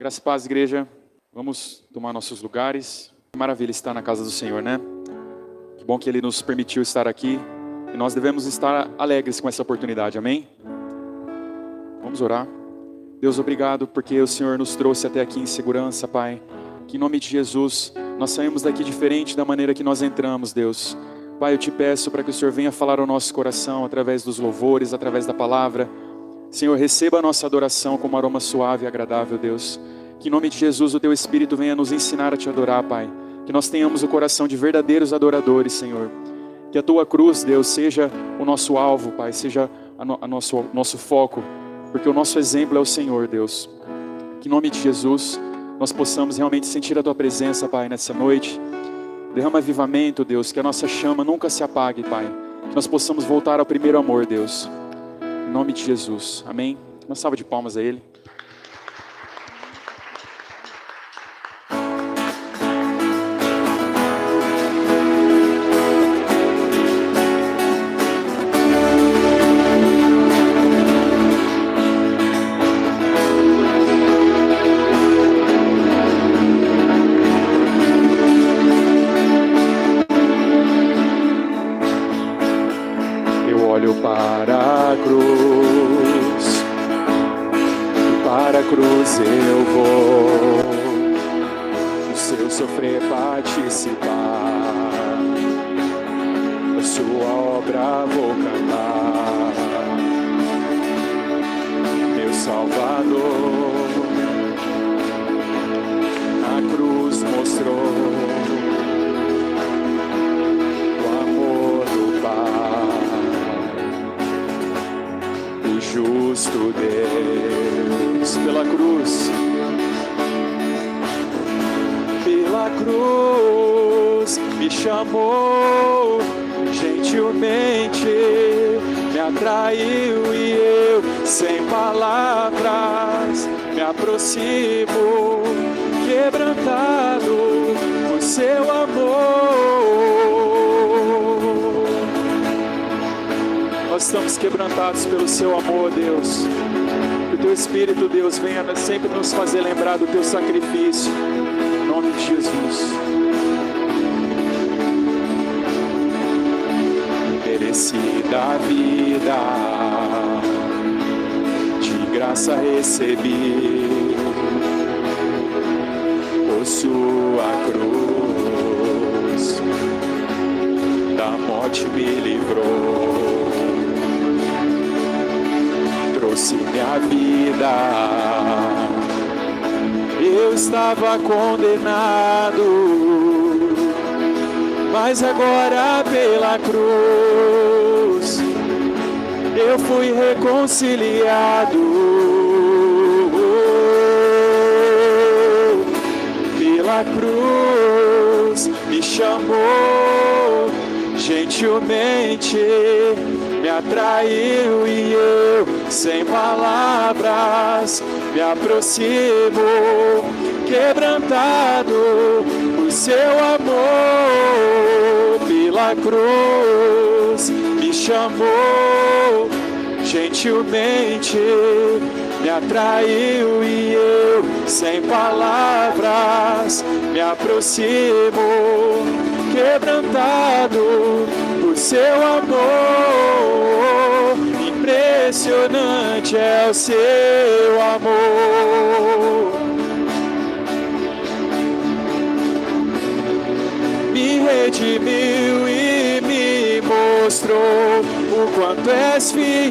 Graças e paz, igreja. Vamos tomar nossos lugares. Que maravilha estar na casa do Senhor, né? Que bom que Ele nos permitiu estar aqui. E nós devemos estar alegres com essa oportunidade, amém? Vamos orar. Deus, obrigado porque o Senhor nos trouxe até aqui em segurança, Pai. Que em nome de Jesus, nós saímos daqui diferente da maneira que nós entramos, Deus. Pai, eu te peço para que o Senhor venha falar ao nosso coração através dos louvores, através da palavra. Senhor, receba a nossa adoração como aroma suave e agradável, Deus. Que em nome de Jesus o Teu Espírito venha nos ensinar a Te adorar, Pai. Que nós tenhamos o coração de verdadeiros adoradores, Senhor. Que a Tua cruz, Deus, seja o nosso alvo, Pai. Seja nosso foco. Porque o nosso exemplo é o Senhor, Deus. Que em nome de Jesus nós possamos realmente sentir a Tua presença, Pai, nessa noite. Derrama avivamento, Deus. Que a nossa chama nunca se apague, Pai. Que nós possamos voltar ao primeiro amor, Deus. Em nome de Jesus, amém? Uma salva de palmas a Ele. Eu olho para a cruz, para a cruz eu vou, no seu sofrer participar, da sua obra vou cantar, meu Salvador, na cruz mostrou o amor do Pai, o justo Deus. Pela cruz me chamou gentilmente, me atraiu e eu sem palavras me aproximo, quebrantado por seu amor. Nós estamos quebrantados pelo seu amor, Deus. Que o Teu Espírito, Deus, venha sempre nos fazer lembrar do Teu sacrifício. Em nome de Jesus. Merecida a vida, de graça recebi, por sua cruz, da morte me livrou. Trouxe minha vida, eu estava condenado, mas agora pela cruz eu fui reconciliado. Pela cruz me chamou gentilmente, me atraiu e eu, sem palavras, me aproximo, quebrantado por seu amor. Pela cruz me chamou gentilmente, me atraiu e eu, sem palavras, me aproximo, quebrantado por seu amor. Impressionante é o seu amor. Me redimiu e me mostrou o quanto és fiel.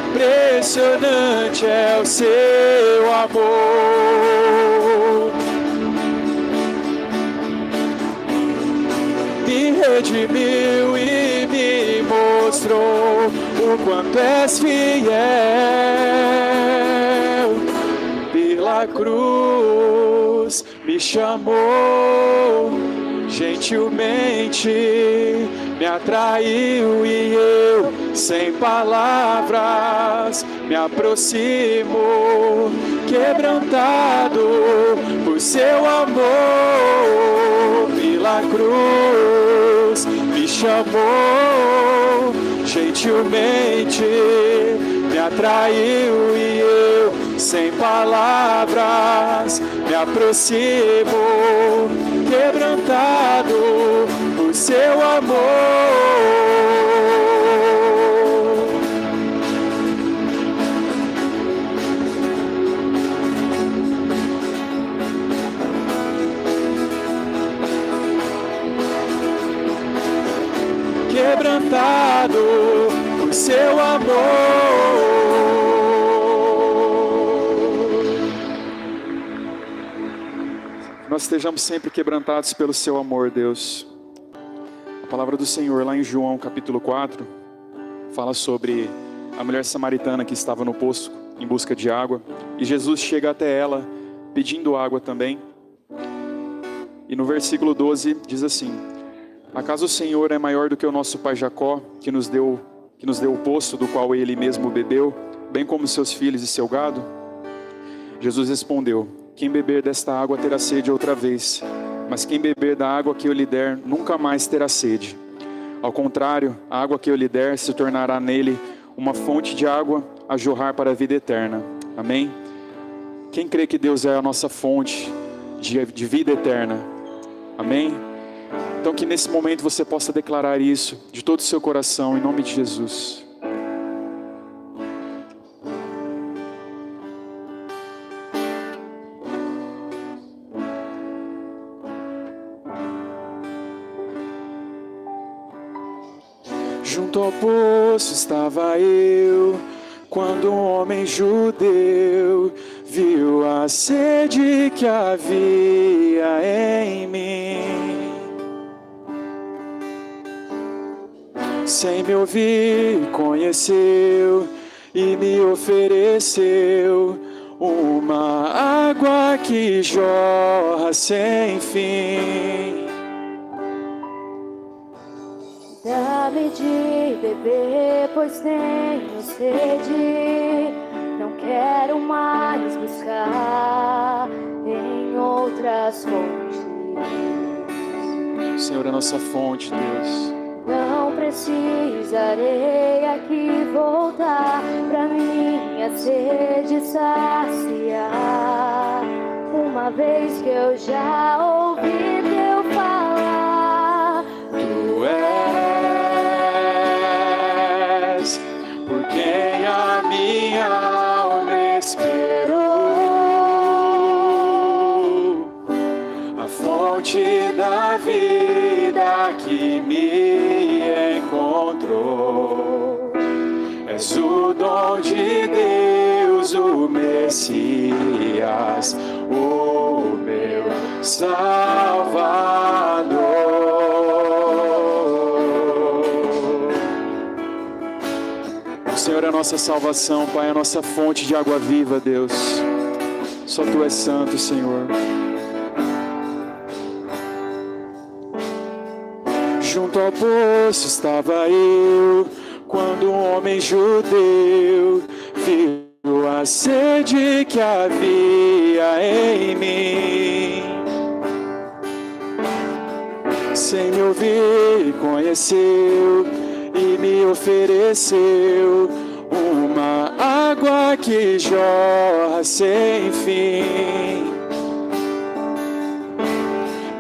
Impressionante é o seu amor. Me redimiu e me mostrou o quanto és fiel. Pela cruz me chamou gentilmente, me atraiu e eu, sem palavras, me aproximo, quebrantado por seu amor. Pela cruz me chamou gentilmente, me atraiu e eu, sem palavras, me aproximo, quebrantado por seu amor. Quebrantado por seu amor. Nós estejamos sempre quebrantados pelo seu amor, Deus. A palavra do Senhor lá em João capítulo 4 fala sobre a mulher samaritana que estava no poço em busca de água, e Jesus chega até ela pedindo água também. E no versículo 12 diz assim: acaso o Senhor é maior do que o nosso pai Jacó, que nos deu o poço do qual ele mesmo bebeu, bem como seus filhos e seu gado? Jesus respondeu: quem beber desta água terá sede outra vez, mas quem beber da água que eu lhe der nunca mais terá sede. Ao contrário, a água que eu lhe der se tornará nele uma fonte de água a jorrar para a vida eterna. Amém? Quem crê que Deus é a nossa fonte de vida eterna? Amém? Então que nesse momento você possa declarar isso de todo o seu coração, em nome de Jesus. Junto ao poço estava eu, quando um homem judeu viu a sede que havia em mim. Sem me ouvir, conheceu e me ofereceu uma água que jorra sem fim. Dá-me de beber, pois tenho sede. Não quero mais buscar em outras fontes. O Senhor é a nossa fonte, Deus. Não precisarei aqui voltar pra minha sede saciar. Uma vez que eu já ouvi teu falar, Tu és por quem a minha alma esperou, a fonte da vida que me encontrou. És o dom de Deus, o Messias, o meu Salvador. O Senhor é a nossa salvação, Pai, é a nossa fonte de água viva, Deus. Só Tu és santo, Senhor. Junto ao poço estava eu, quando um homem judeu viu a sede que havia em mim. Sem me ouvir, conheceu e me ofereceu uma água que jorra sem fim.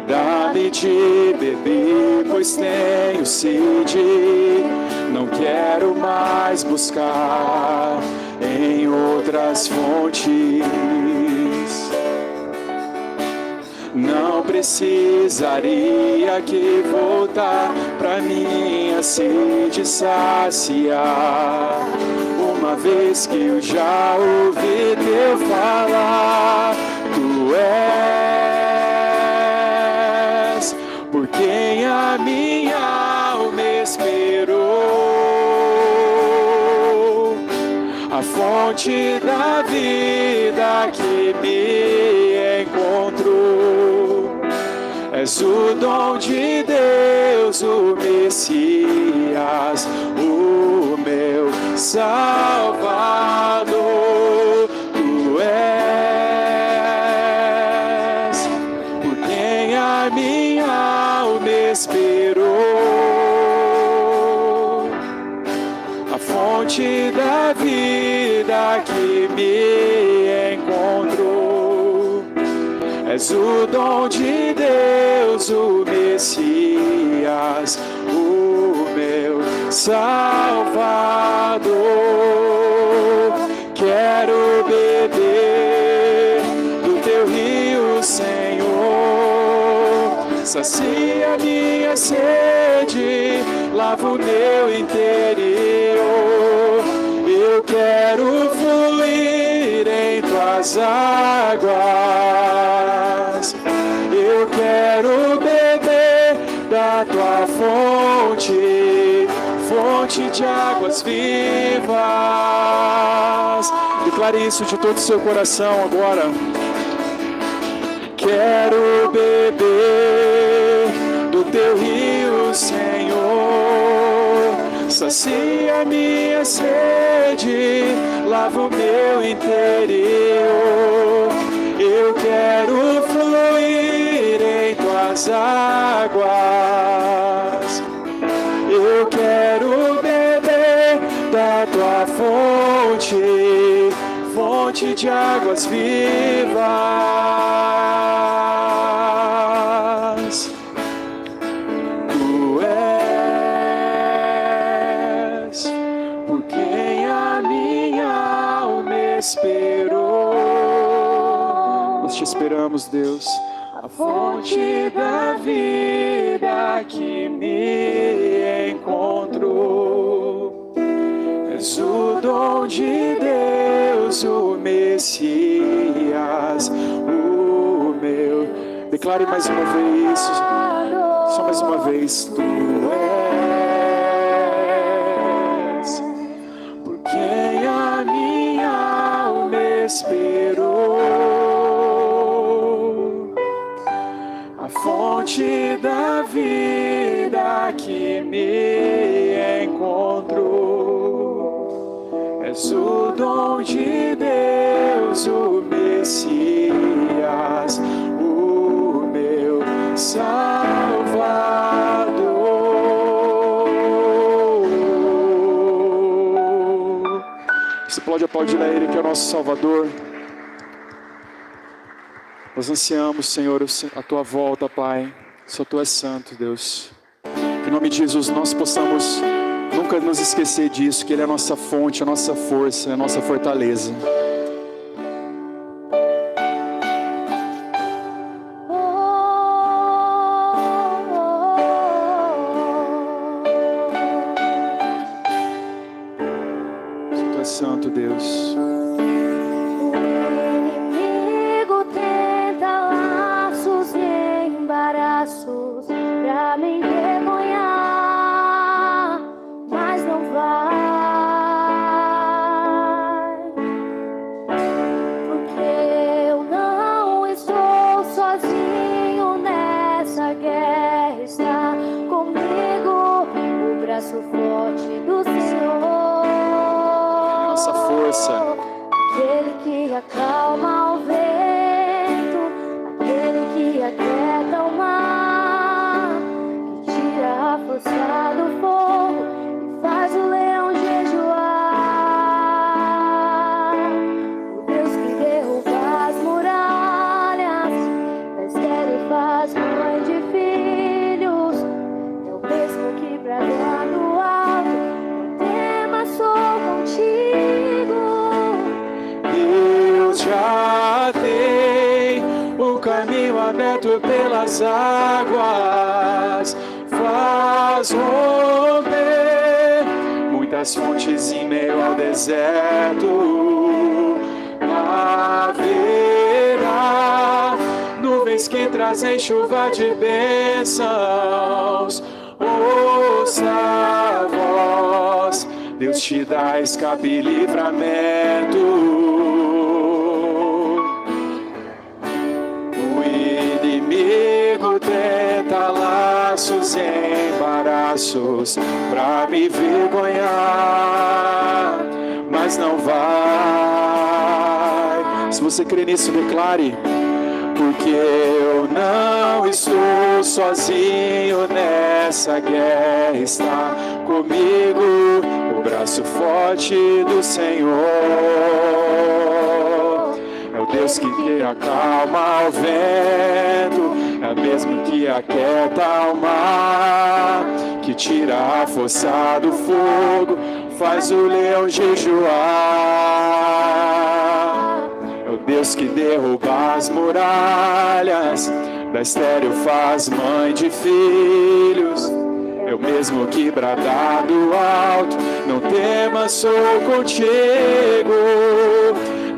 Dá-me de beber, pois tenho sede. Não quero mais buscar em outras fontes. Não precisaria que voltar pra minha sede saciar. Uma vez que eu já ouvi teu falar, Tu és por quem a minha alma esperou, a fonte da vida que me encontrou. És o dom de Deus, o Messias, o meu Salvador. Tu és por quem a minha alma esperou, a fonte da vida És o dom de Deus, o Messias, o meu Salvador. Quero beber do teu rio, Senhor. Sacia minha sede, lava o meu interior. Eu quero fluir em tuas águas. Eu quero beber da tua fonte, fonte de águas vivas. Declare isso de todo o seu coração agora. Quero beber do teu rio, Senhor. Sacia minha sede, lava o meu interior. Eu quero fluir em tuas águas. Eu quero beber da tua fonte, fonte de águas vivas. Tu és por quem a minha alma esperou. Nós te esperamos, Deus. A fonte da vida que me encontrou. És o dom de Deus, o Messias, o meu. Declare mais uma vez, só mais uma vez. Tu és por quem a minha alma esperou. A fonte da vida que me encontrou. És o dom de Deus, o Messias, o meu Salvador. Você pode aplaudir a Ele, que é o nosso Salvador. Nós ansiamos, Senhor, a Tua volta, Pai. Só Tu és santo, Deus. Que em nome de Jesus nós possamos nunca nos esquecer disso, que Ele é a nossa fonte, a nossa força, a nossa fortaleza. Só Tu és santo, Deus. Pra me envergonhar, mas não vai, porque eu não estou sozinho nessa guerra. Está comigo o braço forte do Senhor, Nossa força. aquele que acalma o vento, aquele que aquieta o mar, que tira a força do fogo e faz o leão jejuar. O Deus que derruba as muralhas, da estéril faz mãe de filhos, é o mesmo que brada do alto: não temas, sou contigo. Eu já dei o caminho aberto pelas águas, faz romper muitas fontes em meio ao deserto. Haverá nuvens que trazem chuva de bênçãos. Ouça a voz, Deus te dá escape e livramento. Tenta laços e embaraços pra me envergonhar, mas não vai. Se você crê nisso, declare: porque eu não estou sozinho nessa guerra. Está comigo o braço forte do Senhor. É o Deus que acalma o vento, é o mesmo que aquieta o mar, que tira a força do fogo, faz o leão jejuar. É o Deus que derruba as muralhas, da estéril faz mãe de filhos. É o mesmo que brada do alto, não temas, sou contigo.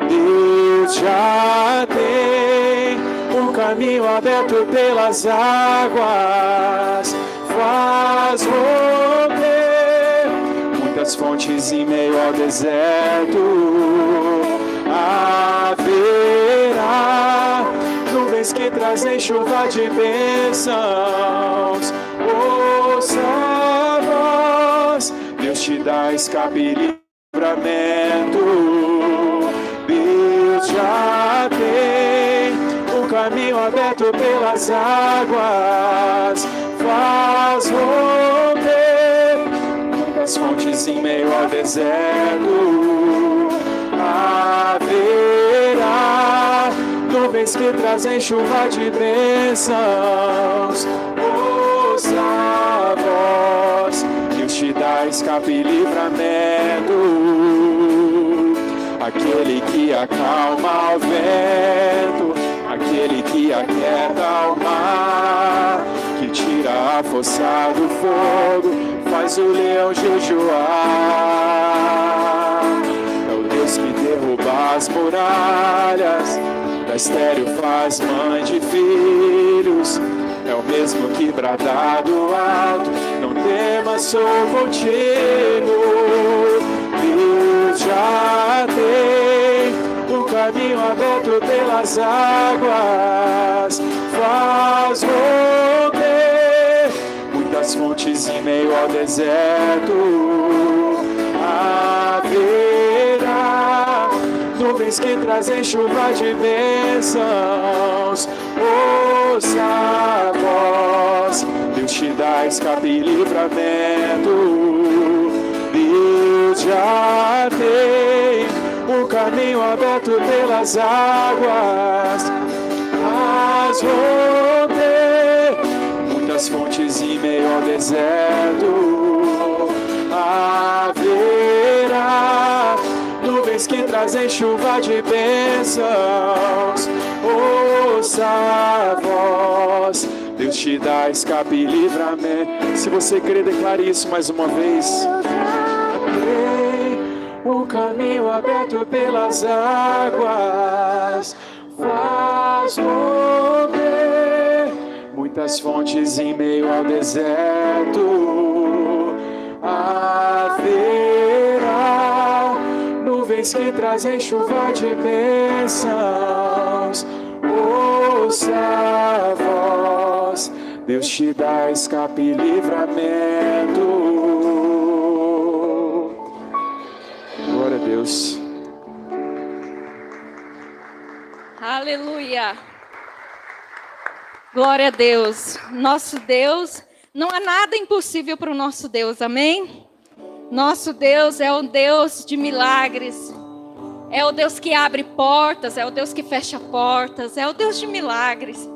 Deus já tem um caminho aberto pelas águas, faz romper muitas fontes em meio ao deserto. Haverá nuvens que trazem chuva de bênçãos. Ouça a voz, Deus te dá escape e livramento. Deus já tem um caminho aberto pelas águas, faz romper muitas fontes em meio ao deserto. Haverá nuvens que trazem chuva de bênçãos. Ouça a voz, Deus te dá escape e livramento. Aquele que acalma o vento, aquele que aquieta o mar, que tira a força do fogo, faz o leão jejuar. É o Deus que derruba as muralhas, da estéril faz mãe de filhos. É o mesmo que brada do alto, não temas, sou contigo. Deus já tem um caminho aberto pelas águas, faz romper muitas fontes em meio ao deserto. Haverá nuvens que trazem chuva de bênçãos. Ouça a voz, Deus te dá escape e livramento. Deus já tem o caminho aberto pelas águas, faz romper muitas fontes em meio ao deserto. Haverá nuvens que trazem chuva de bênçãos. Ouça a voz, Deus te dá escape e livramento. Se você crer, declare isso mais uma vez. O caminho aberto pelas águas, faz romper muitas fontes em meio ao deserto. Haverá nuvens que trazem chuva de bênçãos. Ouça a voz, Deus te dá escape e livramento. Glória a Deus. Aleluia. Glória a Deus. Nosso Deus, não há nada impossível para o nosso Deus, amém? Nosso Deus é o Deus de milagres. É o Deus que abre portas, é o Deus que fecha portas, é o Deus de milagres.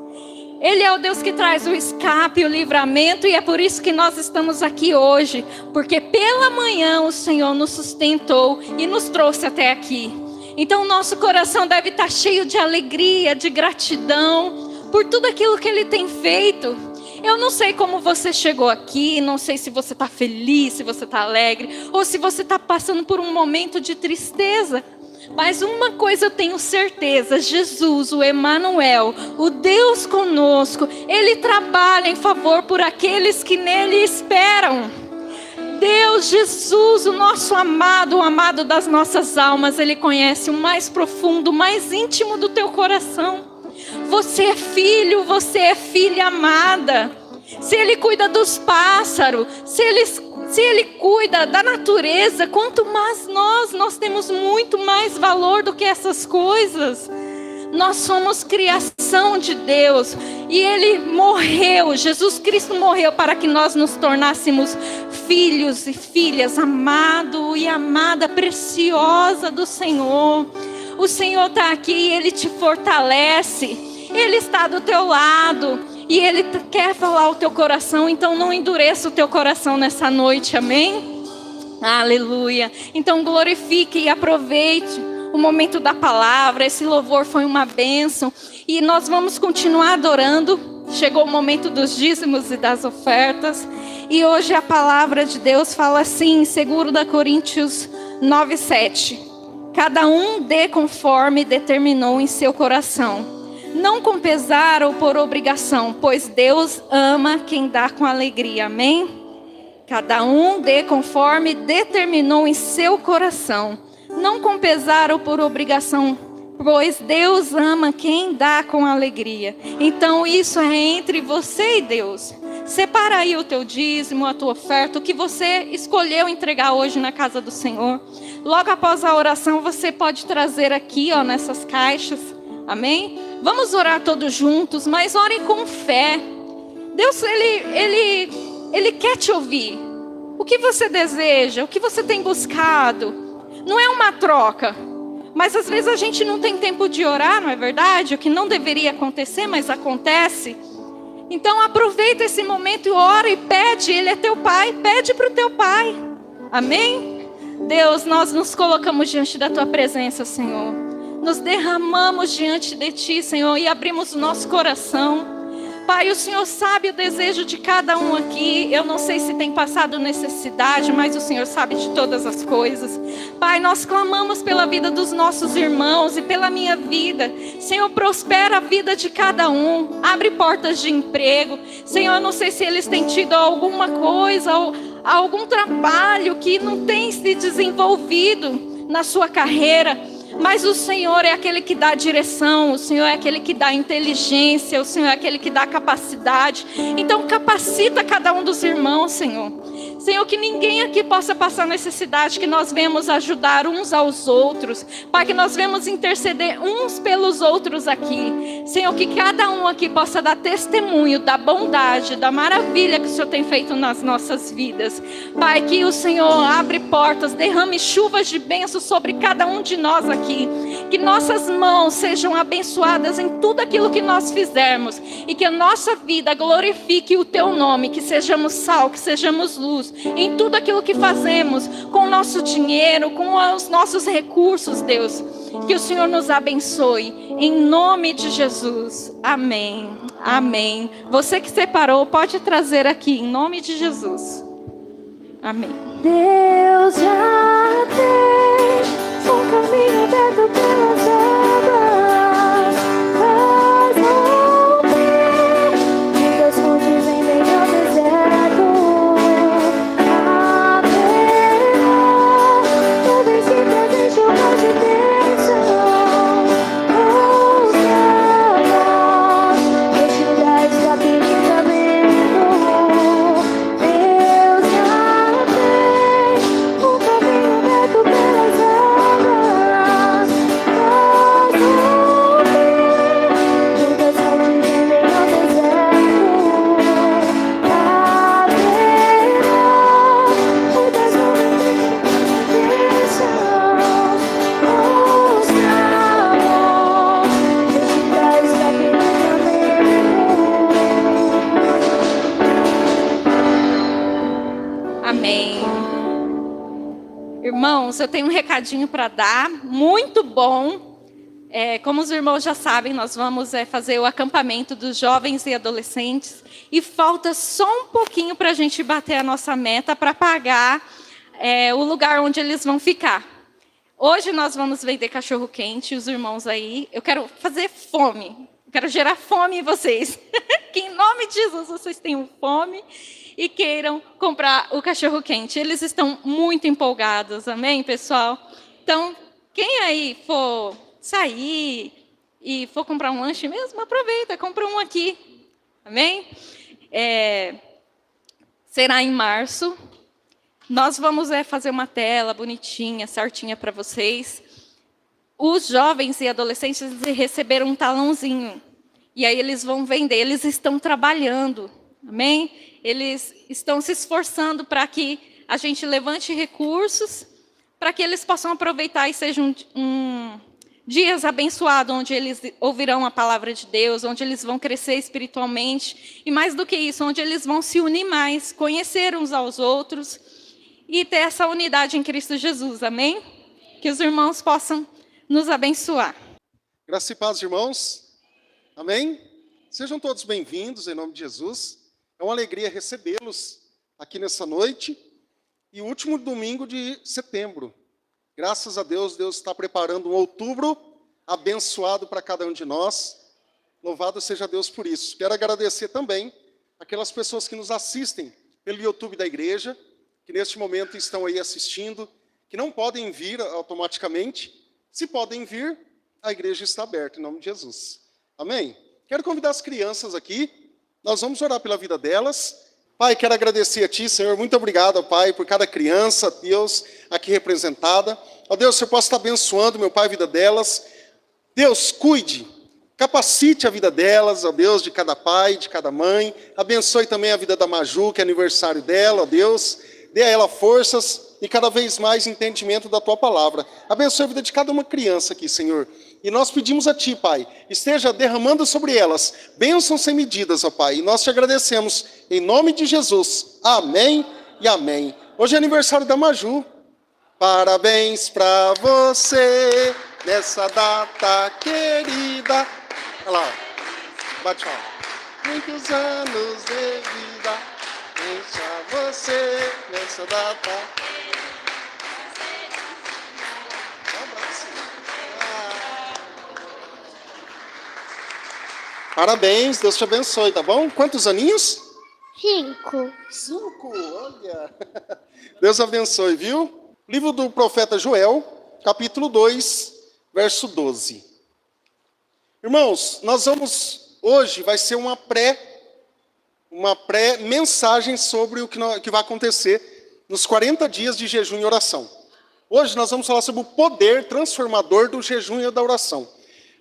Ele é o Deus que traz o escape, o livramento, e é por isso que nós estamos aqui hoje, porque pela manhã o Senhor nos sustentou e nos trouxe até aqui. Então nosso coração deve estar cheio de alegria, de gratidão por tudo aquilo que Ele tem feito. Eu não sei como você chegou aqui, não sei se você está feliz, se você está alegre, ou se você está passando por um momento de tristeza. Mas uma coisa eu tenho certeza, Jesus, o Emanuel, o Deus conosco, Ele trabalha em favor por aqueles que nele esperam. Deus, Jesus, o nosso amado, o amado das nossas almas, Ele conhece o mais profundo, o mais íntimo do teu coração. Você é filho, você é filha amada. Se Ele cuida dos pássaros, se Ele cuida da natureza, quanto mais nós temos muito mais valor do que essas coisas. Nós somos criação de Deus e Ele morreu, Jesus Cristo morreu para que nós nos tornássemos filhos e filhas, amado e amada, preciosa do Senhor. O Senhor está aqui e Ele te fortalece. Ele está do teu lado e Ele quer falar ao teu coração. Então não endureça o teu coração nessa noite, amém? Aleluia. Então glorifique e aproveite o momento da palavra. Esse louvor foi uma bênção e nós vamos continuar adorando. Chegou o momento dos dízimos e das ofertas. E hoje a palavra de Deus fala assim, em 2 Coríntios 9:7. Cada um dê conforme determinou em seu coração, não com pesar ou por obrigação, pois Deus ama quem dá com alegria. Amém? Cada um dê conforme determinou em seu coração, não com pesar ou por obrigação, pois Deus ama quem dá com alegria. Então isso é entre você e Deus. Separa aí o teu dízimo, a tua oferta, o que você escolheu entregar hoje na casa do Senhor. Logo após a oração, você pode trazer aqui, ó, nessas caixas. Amém? Vamos orar todos juntos, mas orem com fé. Deus, Ele quer te ouvir. O que você deseja, o que você tem buscado. Não é uma troca. Mas às vezes a gente não tem tempo de orar, não é verdade? O que não deveria acontecer, mas acontece. Então aproveita esse momento e ora e pede. Ele é teu pai, pede para o teu pai. Amém? Deus, nós nos colocamos diante da tua presença, Senhor. Nos derramamos diante de ti, Senhor, e abrimos o nosso coração. Pai, o Senhor sabe o desejo de cada um aqui. Eu não sei se tem passado necessidade, mas o Senhor sabe de todas as coisas. Pai, nós clamamos pela vida dos nossos irmãos e pela minha vida. Senhor, prospera a vida de cada um. Abre portas de emprego. Senhor, eu não sei se eles têm tido alguma coisa ou algum trabalho que não tem se desenvolvido na sua carreira. Mas o Senhor é aquele que dá direção, o Senhor é aquele que dá inteligência, o Senhor é aquele que dá capacidade. Então capacita cada um dos irmãos, Senhor. Senhor, que ninguém aqui possa passar necessidade, que nós venhamos ajudar uns aos outros. Pai, que nós venhamos interceder uns pelos outros aqui. Senhor, que cada um aqui possa dar testemunho da bondade, da maravilha que o Senhor tem feito nas nossas vidas. Pai, que o Senhor abre portas, derrame chuvas de bênçãos sobre cada um de nós aqui. Que nossas mãos sejam abençoadas em tudo aquilo que nós fizermos. E que a nossa vida glorifique o Teu nome. Que sejamos sal, que sejamos luz. Em tudo aquilo que fazemos, com o nosso dinheiro, com os nossos recursos, Deus. Que o Senhor nos abençoe. Em nome de Jesus. Amém. Amém. Você que separou, pode trazer aqui, em nome de Jesus. Amém. Deus já tem um caminho aberto pelas águas, faz romper muitas fontes em meio ao deserto. Haverá nuvens que trazem chuvas de bênção. Ouça a voz, este lugar está pedindo abrigo. Deus já tem um caminho aberto pelas águas, faz romper muitas fontes em meio ao deserto. Haverá muitas nuvens de bênção. Ouça a voz, este lugar está pedindo abrigo. Amém. Irmãos, eu tenho um recadinho para dar, muito bom. Como os irmãos já sabem, nós vamos fazer o acampamento dos jovens e adolescentes. E falta só um pouquinho para a gente bater a nossa meta para pagar o lugar onde eles vão ficar. Hoje nós vamos vender cachorro-quente, os irmãos aí. Eu quero fazer fome, eu quero gerar fome em vocês. Que em nome de Jesus vocês tenham fome e queiram comprar o cachorro-quente. Eles estão muito empolgados, amém, pessoal? Então, quem aí for sair e for comprar um lanche mesmo, aproveita, compra um aqui, amém? Será em março. Nós vamos fazer uma tela bonitinha, certinha para vocês. Os jovens e adolescentes receberam um talãozinho. E aí eles vão vender, eles estão trabalhando, amém? Eles estão se esforçando para que a gente levante recursos, para que eles possam aproveitar e seja um Dias abençoados, onde eles ouvirão a palavra de Deus, onde eles vão crescer espiritualmente. E mais do que isso, onde eles vão se unir mais, conhecer uns aos outros e ter essa unidade em Cristo Jesus. Amém? Que os irmãos possam nos abençoar. Graça e paz, irmãos. Amém? Sejam todos bem-vindos em nome de Jesus. É uma alegria recebê-los aqui nessa noite e o último domingo de setembro. Graças a Deus, Deus está preparando um outubro abençoado para cada um de nós. Louvado seja Deus por isso. Quero agradecer também aquelas pessoas que nos assistem pelo YouTube da igreja, que neste momento estão aí assistindo, que não podem vir automaticamente. Se podem vir, a igreja está aberta em nome de Jesus. Amém? Quero convidar as crianças aqui. Nós vamos orar pela vida delas. Pai, quero agradecer a Ti, Senhor. Muito obrigado, Pai, por cada criança, Deus, aqui representada. Ó Deus, Senhor, possa estar abençoando, meu Pai, a vida delas. Deus, cuide, capacite a vida delas, ó Deus, de cada pai, de cada mãe. Abençoe também a vida da Maju, que é aniversário dela, ó Deus. Dê a ela forças e cada vez mais entendimento da Tua palavra. Abençoe a vida de cada uma criança aqui, Senhor. E nós pedimos a Ti, Pai, esteja derramando sobre elas bênçãos sem medidas, ó Pai. E nós Te agradecemos em nome de Jesus. Amém e amém. Hoje é aniversário da Maju. Parabéns pra você nessa data querida. Olha lá, bate palma. Muitos anos de vida, deixa você nessa data. Parabéns, Deus te abençoe, tá bom? Quantos aninhos? 5. 5, olha. Deus abençoe, viu? Livro do profeta Joel, capítulo 2, verso 12. Irmãos, nós vamos, hoje vai ser uma pré-mensagem sobre o que vai acontecer nos 40 dias de jejum e oração. Hoje nós vamos falar sobre o poder transformador do jejum e da oração.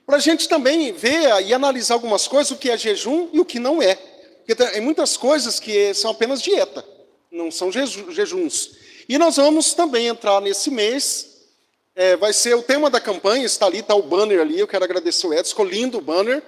Para a gente também ver e analisar algumas coisas, o que é jejum e o que não é. Porque tem muitas coisas que são apenas dieta, não são jejuns. E nós vamos também entrar nesse mês, vai ser o tema da campanha, está ali, está o banner ali, eu quero agradecer o Edson, ficou lindo o banner,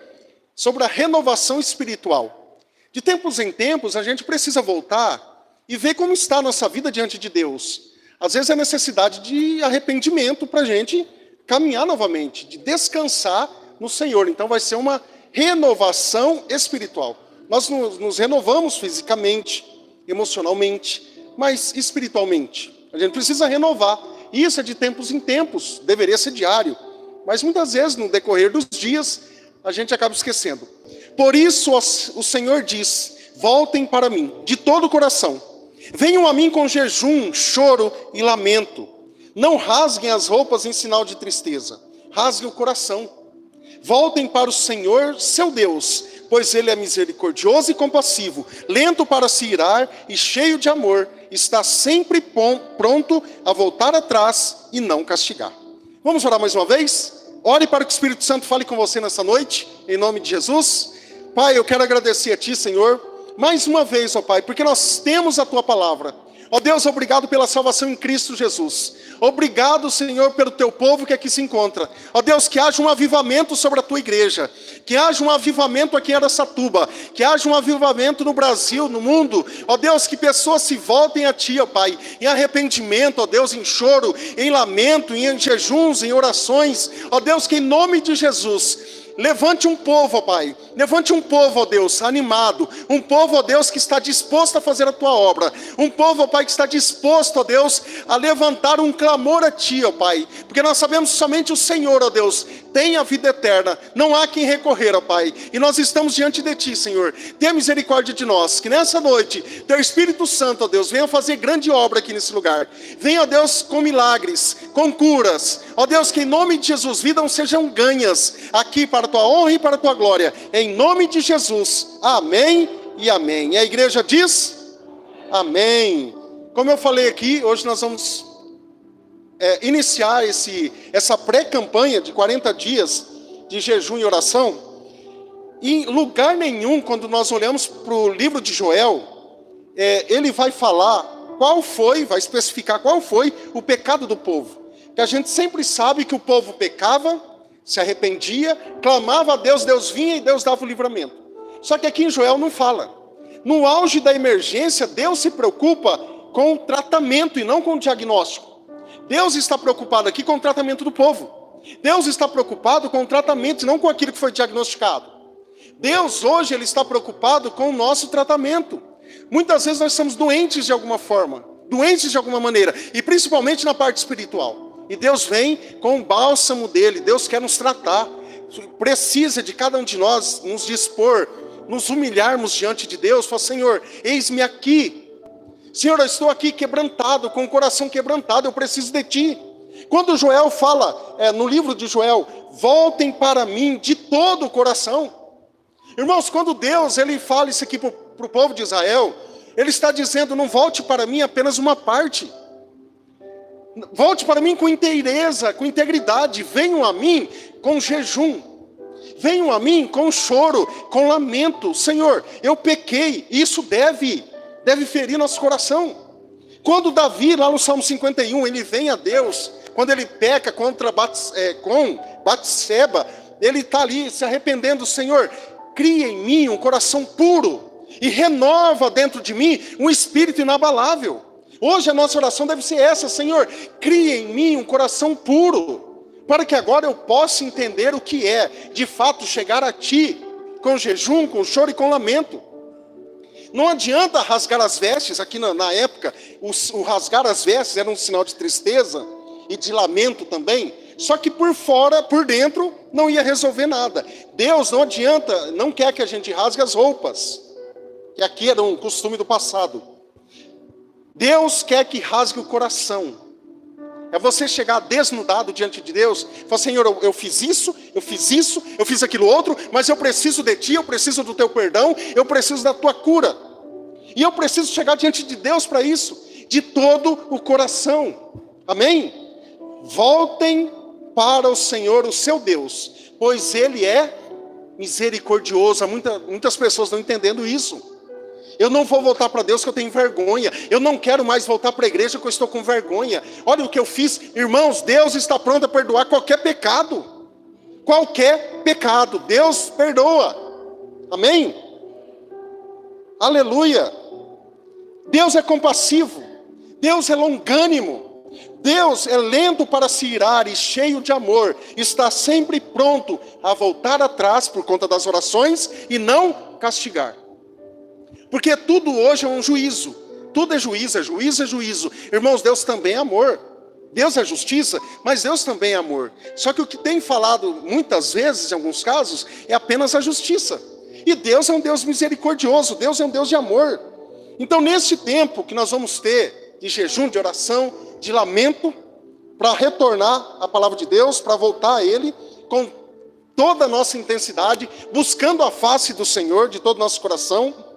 sobre a renovação espiritual. De tempos em tempos, a gente precisa voltar e ver como está a nossa vida diante de Deus. Às vezes é necessidade de arrependimento para a gente caminhar novamente, de descansar no Senhor. Então vai ser uma renovação espiritual. Nós nos renovamos fisicamente, emocionalmente, mas espiritualmente. A gente precisa renovar. E isso é de tempos em tempos, deveria ser diário. Mas muitas vezes, no decorrer dos dias, a gente acaba esquecendo. Por isso o Senhor diz, voltem para mim, de todo o coração. Venham a mim com jejum, choro e lamento. Não rasguem as roupas em sinal de tristeza. Rasguem o coração. Voltem para o Senhor, seu Deus, pois Ele é misericordioso e compassivo, lento para se irar e cheio de amor, está sempre pronto a voltar atrás e não castigar. Vamos orar mais uma vez? Ore para que o Espírito Santo fale com você nessa noite, em nome de Jesus. Pai, eu quero agradecer a Ti, Senhor, mais uma vez, ó Pai, porque nós temos a Tua palavra. Ó Deus, obrigado pela salvação em Cristo Jesus. Obrigado, Senhor, pelo Teu povo que aqui se encontra. Ó Deus, que haja um avivamento sobre a Tua igreja. Que haja um avivamento aqui em Araçatuba. Que haja um avivamento no Brasil, no mundo. Ó Deus, que pessoas se voltem a Ti, ó Pai, em arrependimento, ó Deus, em choro, em lamento, em jejuns, em orações. Ó Deus, que em nome de Jesus... levante um povo, ó Pai, levante um povo, ó Deus, animado, um povo, ó Deus, que está disposto a fazer a Tua obra, um povo, ó Pai, que está disposto, ó Deus, a levantar um clamor a Ti, ó Pai, porque nós sabemos que somente o Senhor, ó Deus, tem a vida eterna, não há quem recorrer, ó Pai, e nós estamos diante de Ti, Senhor, tenha misericórdia de nós, que nessa noite, Teu Espírito Santo, ó Deus, venha fazer grande obra aqui nesse lugar, venha, ó Deus, com milagres, com curas, ó Deus, que em nome de Jesus, vidas sejam ganhas, aqui para a Tua honra e para a Tua glória, em nome de Jesus, amém e amém. E a igreja diz, amém. Como eu falei aqui, hoje nós vamos iniciar essa pré-campanha de 40 dias de jejum e oração. Em lugar nenhum, quando nós olhamos para o livro de Joel, ele vai falar vai especificar qual foi o pecado do povo. Que a gente sempre sabe que o povo pecava, se arrependia, clamava a Deus, Deus vinha e Deus dava o livramento. Só que aqui em Joel não fala. No auge da emergência, Deus se preocupa com o tratamento e não com o diagnóstico. Deus está preocupado aqui com o tratamento do povo. Deus está preocupado com o tratamento e não com aquilo que foi diagnosticado. Deus hoje ele está preocupado com o nosso tratamento. Muitas vezes nós somos doentes de alguma forma, doentes de alguma maneira, e principalmente na parte espiritual. E Deus vem com o bálsamo dele, Deus quer nos tratar. Precisa de cada um de nós nos dispor, nos humilharmos diante de Deus, falar, Senhor, eis-me aqui. Senhor, eu estou aqui quebrantado, com o coração quebrantado, eu preciso de Ti. Quando Joel fala, no livro de Joel, voltem para mim de todo o coração. Irmãos, quando Deus ele fala isso aqui para o povo de Israel, Ele está dizendo, não volte para mim apenas uma parte. Volte para mim com inteireza, com integridade. Venham a mim com jejum. Venham a mim com choro, com lamento. Senhor, eu pequei. Isso deve ferir nosso coração. Quando Davi, lá no Salmo 51, ele vem a Deus, quando ele peca contra com Batseba, ele está ali se arrependendo. Senhor, cria em mim um coração puro e renova dentro de mim um espírito inabalável. Hoje a nossa oração deve ser essa, Senhor, cria em mim um coração puro, para que agora eu possa entender o que é, de fato, chegar a Ti, com jejum, com choro e com lamento. Não adianta rasgar as vestes, aqui na época, o rasgar as vestes era um sinal de tristeza e de lamento também, só que por fora, por dentro, não ia resolver nada. Deus não adianta, não quer que a gente rasgue as roupas, que aqui era um costume do passado. Deus quer que rasgue o coração. É você chegar desnudado diante de Deus, falar, Senhor, eu fiz isso, eu fiz aquilo outro, mas eu preciso de Ti, eu preciso do Teu perdão, eu preciso da Tua cura. E eu preciso chegar diante de Deus para isso, de todo o coração. Amém? Voltem para o Senhor, o seu Deus, pois Ele é misericordioso. Muitas pessoas não entendendo isso. Eu não vou voltar para Deus que eu tenho vergonha. Eu não quero mais voltar para a igreja que eu estou com vergonha. Olha o que eu fiz. Irmãos, Deus está pronto a perdoar qualquer pecado. Qualquer pecado. Deus perdoa. Amém? Aleluia. Deus é compassivo. Deus é longânimo. Deus é lento para se irar e cheio de amor. Está sempre pronto a voltar atrás por conta das orações e não castigar. Porque tudo hoje é um juízo. Tudo é juízo, é juízo, é juízo. Irmãos, Deus também é amor. Deus é justiça, mas Deus também é amor. Só que o que tem falado muitas vezes, em alguns casos, é apenas a justiça. E Deus é um Deus misericordioso, Deus é um Deus de amor. Então, nesse tempo que nós vamos ter de jejum, de oração, de lamento, para retornar à palavra de Deus, para voltar a Ele, com toda a nossa intensidade, buscando a face do Senhor de todo o nosso coração,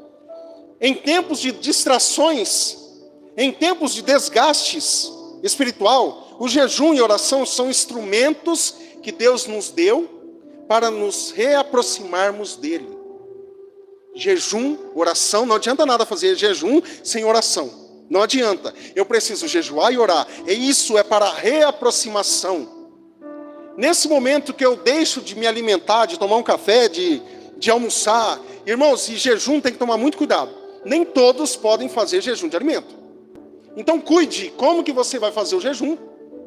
em tempos de distrações, em tempos de desgastes espiritual, o jejum e oração são instrumentos que Deus nos deu para nos reaproximarmos dEle. Jejum, oração, não adianta nada fazer jejum sem oração. Não adianta. Eu preciso jejuar e orar. E isso é para a reaproximação. Nesse momento que eu deixo de me alimentar, de tomar um café, de almoçar, irmãos, e jejum tem que tomar muito cuidado. Nem todos podem fazer jejum de alimento. Então cuide como que você vai fazer o jejum,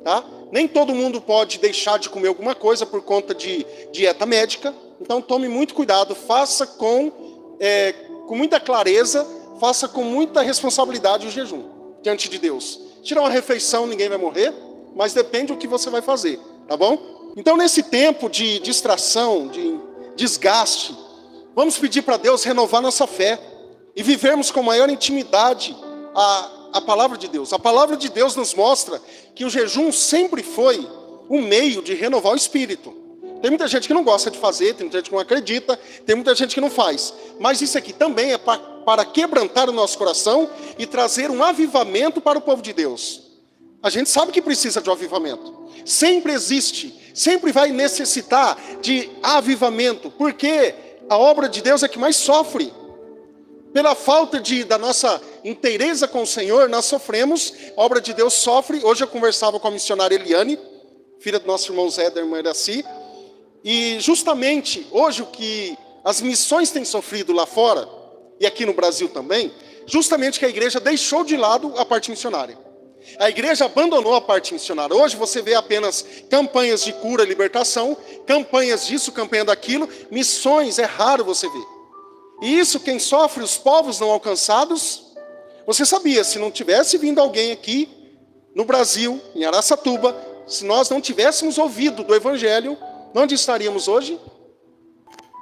tá? Nem todo mundo pode deixar de comer alguma coisa por conta de dieta médica. Então tome muito cuidado, faça com muita clareza, faça com muita responsabilidade o jejum diante de Deus. Tirar uma refeição, ninguém vai morrer, mas depende do que você vai fazer, tá bom? Então nesse tempo de distração, de desgaste, vamos pedir para Deus renovar nossa fé e vivermos com maior intimidade a palavra de Deus. A palavra de Deus nos mostra que o jejum sempre foi um meio de renovar o espírito. Tem muita gente que não gosta de fazer, tem muita gente que não acredita, tem muita gente que não faz. Mas isso aqui também é para quebrantar o nosso coração e trazer um avivamento para o povo de Deus. A gente sabe que precisa de um avivamento. Sempre existe, sempre vai necessitar de avivamento, porque a obra de Deus é que mais sofre. Pela falta da nossa inteireza com o Senhor, nós sofremos, a obra de Deus sofre. Hoje eu conversava com a missionária Eliane, filha do nosso irmão Zé, da irmã Iraci, E justamente hoje o que as missões têm sofrido lá fora, e aqui no Brasil também, justamente que a igreja deixou de lado a parte missionária. A igreja abandonou a parte missionária. Hoje você vê apenas campanhas de cura e libertação, campanhas disso, campanha daquilo, missões é raro você ver. E isso quem sofre, os povos não alcançados. Você sabia, se não tivesse vindo alguém aqui no Brasil, em Araçatuba, se nós não tivéssemos ouvido do Evangelho, onde estaríamos hoje?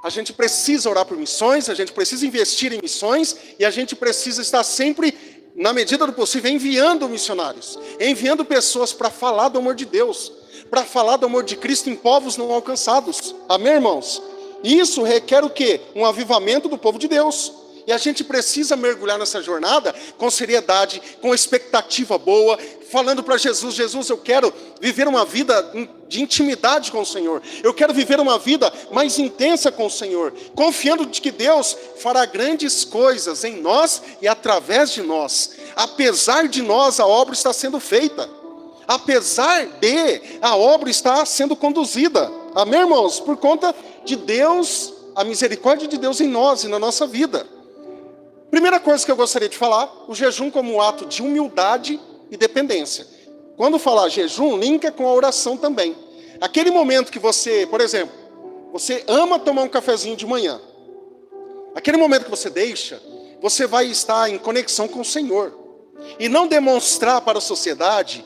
A gente precisa orar por missões, a gente precisa investir em missões, e a gente precisa estar sempre, na medida do possível, enviando missionários, enviando pessoas para falar do amor de Deus, para falar do amor de Cristo em povos não alcançados. Amém, irmãos? E isso requer o quê? Um avivamento do povo de Deus. E a gente precisa mergulhar nessa jornada com seriedade, com expectativa boa, falando para Jesus, Jesus, eu quero viver uma vida de intimidade com o Senhor. Eu quero viver uma vida mais intensa com o Senhor, confiando de que Deus fará grandes coisas em nós e através de nós. Apesar de nós, a obra está sendo feita. Apesar de, a obra está sendo conduzida. Amém, irmãos? Por conta de Deus, a misericórdia de Deus em nós e na nossa vida. Primeira coisa que eu gostaria de falar, o jejum como um ato de humildade e dependência. Quando falar jejum, linka com a oração também. Aquele momento que você, por exemplo, você ama tomar um cafezinho de manhã. Aquele momento que você deixa, você vai estar em conexão com o Senhor. E não demonstrar para a sociedade,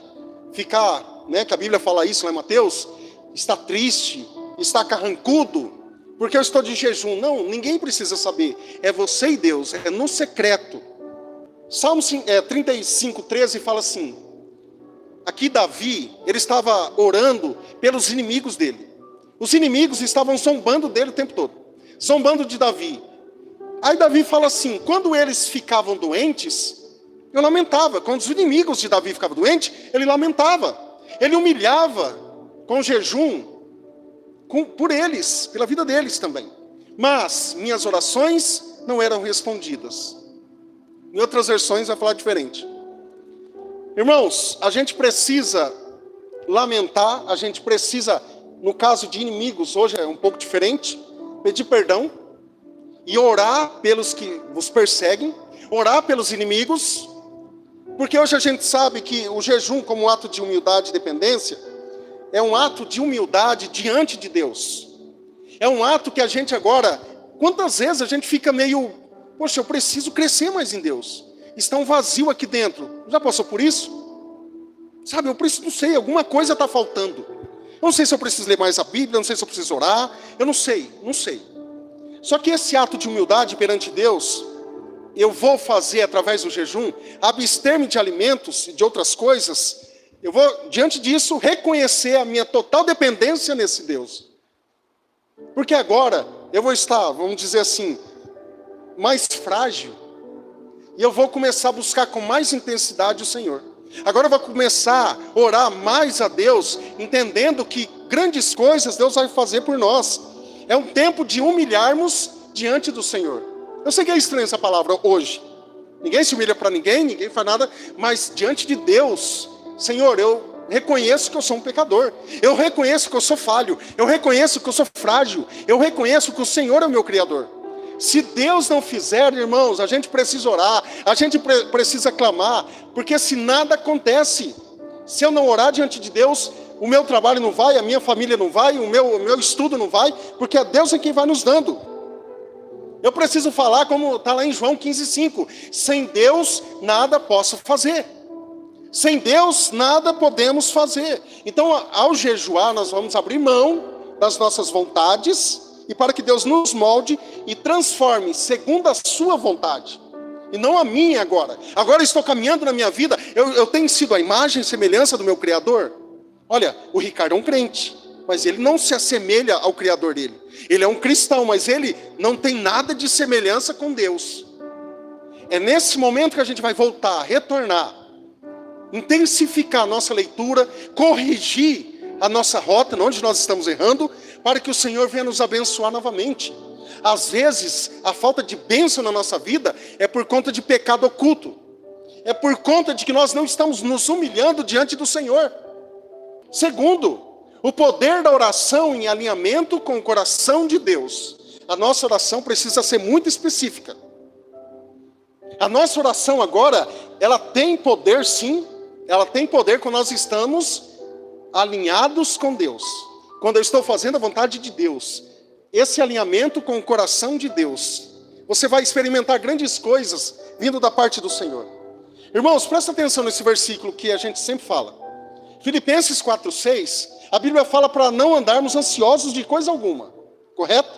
ficar, né, que a Bíblia fala isso lá em Mateus, está triste, está carrancudo, porque eu estou de jejum. Não, ninguém precisa saber. É você e Deus, é no secreto. Salmo 35:13 fala assim, aqui Davi, ele estava orando pelos inimigos dele. Os inimigos estavam zombando dele o tempo todo, zombando de Davi. Aí Davi fala assim, quando eles ficavam doentes, eu lamentava. Quando os inimigos de Davi ficavam doentes, ele lamentava. Ele humilhava com jejum, por eles, pela vida deles também. Mas minhas orações não eram respondidas. Em outras versões vai falar diferente. Irmãos, a gente precisa lamentar, a gente precisa, no caso de inimigos, hoje é um pouco diferente, pedir perdão e orar pelos que vos perseguem, orar pelos inimigos, porque hoje a gente sabe que o jejum como um ato de humildade e dependência é um ato de humildade diante de Deus. É um ato que a gente agora, quantas vezes a gente fica meio, poxa, eu preciso crescer mais em Deus. Está um vazio aqui dentro. Já passou por isso? Sabe, eu preciso, não sei, alguma coisa está faltando. Eu não sei se eu preciso ler mais a Bíblia, não sei se eu preciso orar, eu não sei. Só que esse ato de humildade perante Deus, eu vou fazer através do jejum, abster-me de alimentos e de outras coisas. Eu vou, diante disso, reconhecer a minha total dependência nesse Deus. Porque agora eu vou estar, vamos dizer assim, mais frágil. E eu vou começar a buscar com mais intensidade o Senhor. Agora eu vou começar a orar mais a Deus, entendendo que grandes coisas Deus vai fazer por nós. É um tempo de humilharmos diante do Senhor. Eu sei que é estranha essa palavra hoje. Ninguém se humilha para ninguém, ninguém faz nada, mas diante de Deus, Senhor, eu reconheço que eu sou um pecador. Eu reconheço que eu sou falho. Eu reconheço que eu sou frágil. Eu reconheço que o Senhor é o meu Criador. Se Deus não fizer, irmãos, a gente precisa orar. A gente precisa clamar. Porque se nada acontece, se eu não orar diante de Deus, o meu trabalho não vai, a minha família não vai, o meu estudo não vai, porque é Deus quem vai nos dando. Eu preciso falar como está lá em João 15:5. Sem Deus nada posso fazer. Sem Deus, nada podemos fazer. Então, ao jejuar, nós vamos abrir mão das nossas vontades, e para que Deus nos molde e transforme segundo a sua vontade, e não a minha agora. Agora eu estou caminhando na minha vida, eu tenho sido a imagem e semelhança do meu Criador. Olha, o Ricardo é um crente, mas ele não se assemelha ao Criador dele. Ele é um cristão, mas ele não tem nada de semelhança com Deus. É nesse momento que a gente vai voltar, retornar, intensificar a nossa leitura, corrigir a nossa rota, onde nós estamos errando, para que o Senhor venha nos abençoar novamente. Às vezes, a falta de bênção na nossa vida é por conta de pecado oculto. É por conta de que nós não estamos nos humilhando diante do Senhor. Segundo, O poder da oração em alinhamento com o coração de Deus. A nossa oração precisa ser muito específica. A nossa oração agora, ela tem poder sim, ela tem poder quando nós estamos alinhados com Deus. Quando eu estou fazendo a vontade de Deus. Esse alinhamento com o coração de Deus. Você vai experimentar grandes coisas vindo da parte do Senhor. Irmãos, presta atenção nesse versículo que a gente sempre fala. Filipenses 4:6, a Bíblia fala para não andarmos ansiosos de coisa alguma. Correto?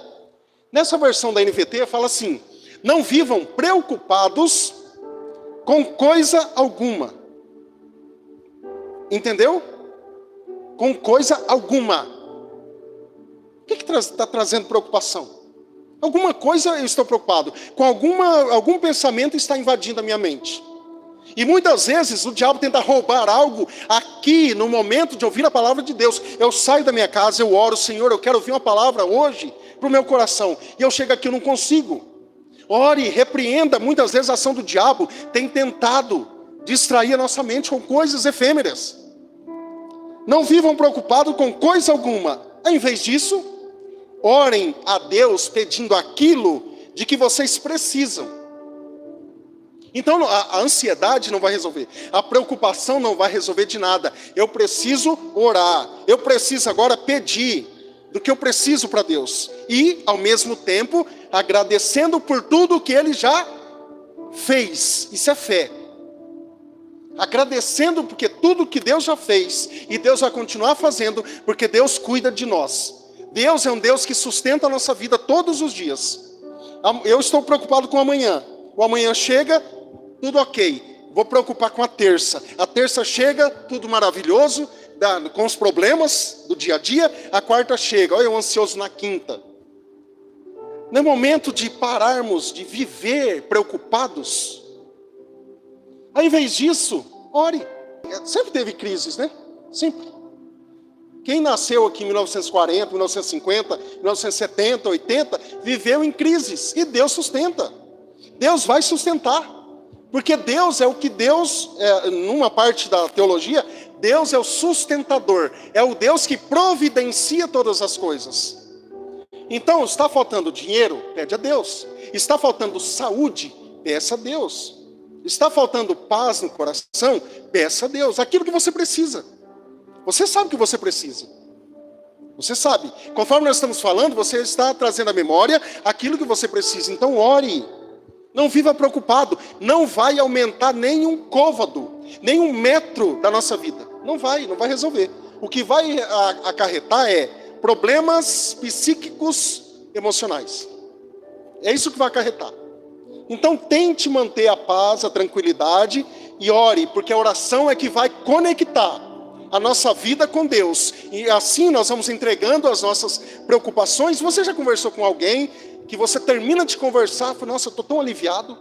Nessa versão da NVT fala assim: não vivam preocupados com coisa alguma. Entendeu? Com coisa alguma. O que está trazendo preocupação? Alguma coisa eu estou preocupado. Com algum pensamento está invadindo a minha mente. E muitas vezes o diabo tenta roubar algo aqui, no momento de ouvir a palavra de Deus. Eu saio da minha casa, eu oro: Senhor, eu quero ouvir uma palavra hoje para o meu coração. E eu chego aqui, eu não consigo. Ore, repreenda. Muitas vezes a ação do diabo tem tentado distrair a nossa mente com coisas efêmeras. Não vivam preocupados com coisa alguma. Ao invés disso, orem a Deus pedindo aquilo de que vocês precisam. Então a ansiedade não vai resolver, a preocupação não vai resolver de nada. Eu preciso orar, eu preciso agora pedir do que eu preciso para Deus. E ao mesmo tempo agradecendo por tudo que Ele já fez. Isso é fé. Agradecendo porque tudo que Deus já fez, e Deus vai continuar fazendo, porque Deus cuida de nós. Deus é um Deus que sustenta a nossa vida todos os dias. Eu estou preocupado com o amanhã. O amanhã chega, tudo ok. Vou preocupar com a terça. A terça chega, tudo maravilhoso, com os problemas do dia a dia. A quarta chega, olha eu ansioso na quinta. Não é momento de pararmos de viver preocupados. Ao invés disso, ore. Sempre teve crises, né? Sempre. Quem nasceu aqui em 1940, 1950, 1970, 80, viveu em crises. E Deus sustenta. Deus vai sustentar. Porque Deus é o que numa parte da teologia, Deus é o sustentador. É o Deus que providencia todas as coisas. Então, está faltando dinheiro? Pede a Deus. Está faltando saúde? Peça a Deus. Está faltando paz no coração? Peça a Deus. Aquilo que você precisa. Você sabe o que você precisa. Você sabe. Conforme nós estamos falando, você está trazendo à memória aquilo que você precisa. Então ore. Não viva preocupado. Não vai aumentar nem um côvado, nem um metro da nossa vida. Não vai resolver. O que vai acarretar é problemas psíquicos emocionais. É isso que vai acarretar. Então tente manter a paz, a tranquilidade e ore, porque a oração é que vai conectar a nossa vida com Deus. E assim nós vamos entregando as nossas preocupações. Você já conversou com alguém que você termina de conversar e fala: nossa, eu estou tão aliviado?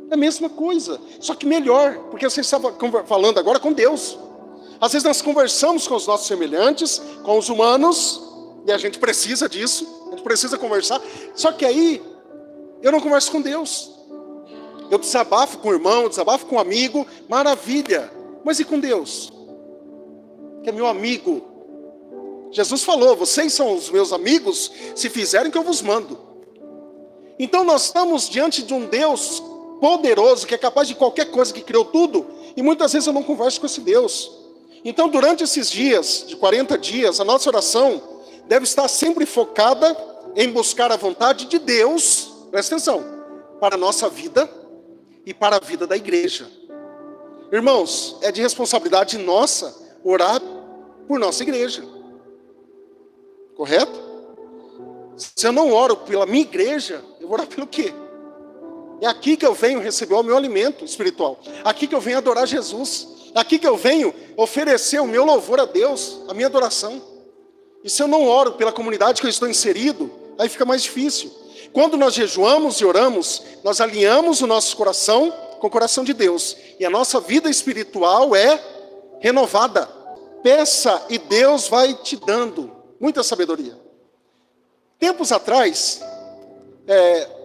É a mesma coisa, só que melhor, porque você estava falando agora com Deus. Às vezes nós conversamos com os nossos semelhantes, com os humanos, e a gente precisa disso, a gente precisa conversar. Só que aí, eu não converso com Deus. Eu desabafo com o irmão, eu desabafo com um amigo, maravilha. Mas e com Deus? Que é meu amigo. Jesus falou: vocês são os meus amigos, se fizerem que eu vos mando. Então nós estamos diante de um Deus poderoso, que é capaz de qualquer coisa, que criou tudo. E muitas vezes eu não converso com esse Deus. Então durante esses dias, de 40 dias, a nossa oração deve estar sempre focada em buscar a vontade de Deus, presta atenção, para a nossa vida e para a vida da igreja. Irmãos, é de responsabilidade nossa orar por nossa igreja. Correto? Se eu não oro pela minha igreja, eu vou orar pelo quê? É aqui que eu venho receber o meu alimento espiritual. Aqui que eu venho adorar Jesus. Aqui que eu venho oferecer o meu louvor a Deus, a minha adoração. E se eu não oro pela comunidade que eu estou inserido, aí fica mais difícil. Quando nós jejuamos e oramos, nós alinhamos o nosso coração com o coração de Deus. E a nossa vida espiritual é renovada. Peça e Deus vai te dando muita sabedoria. Tempos atrás,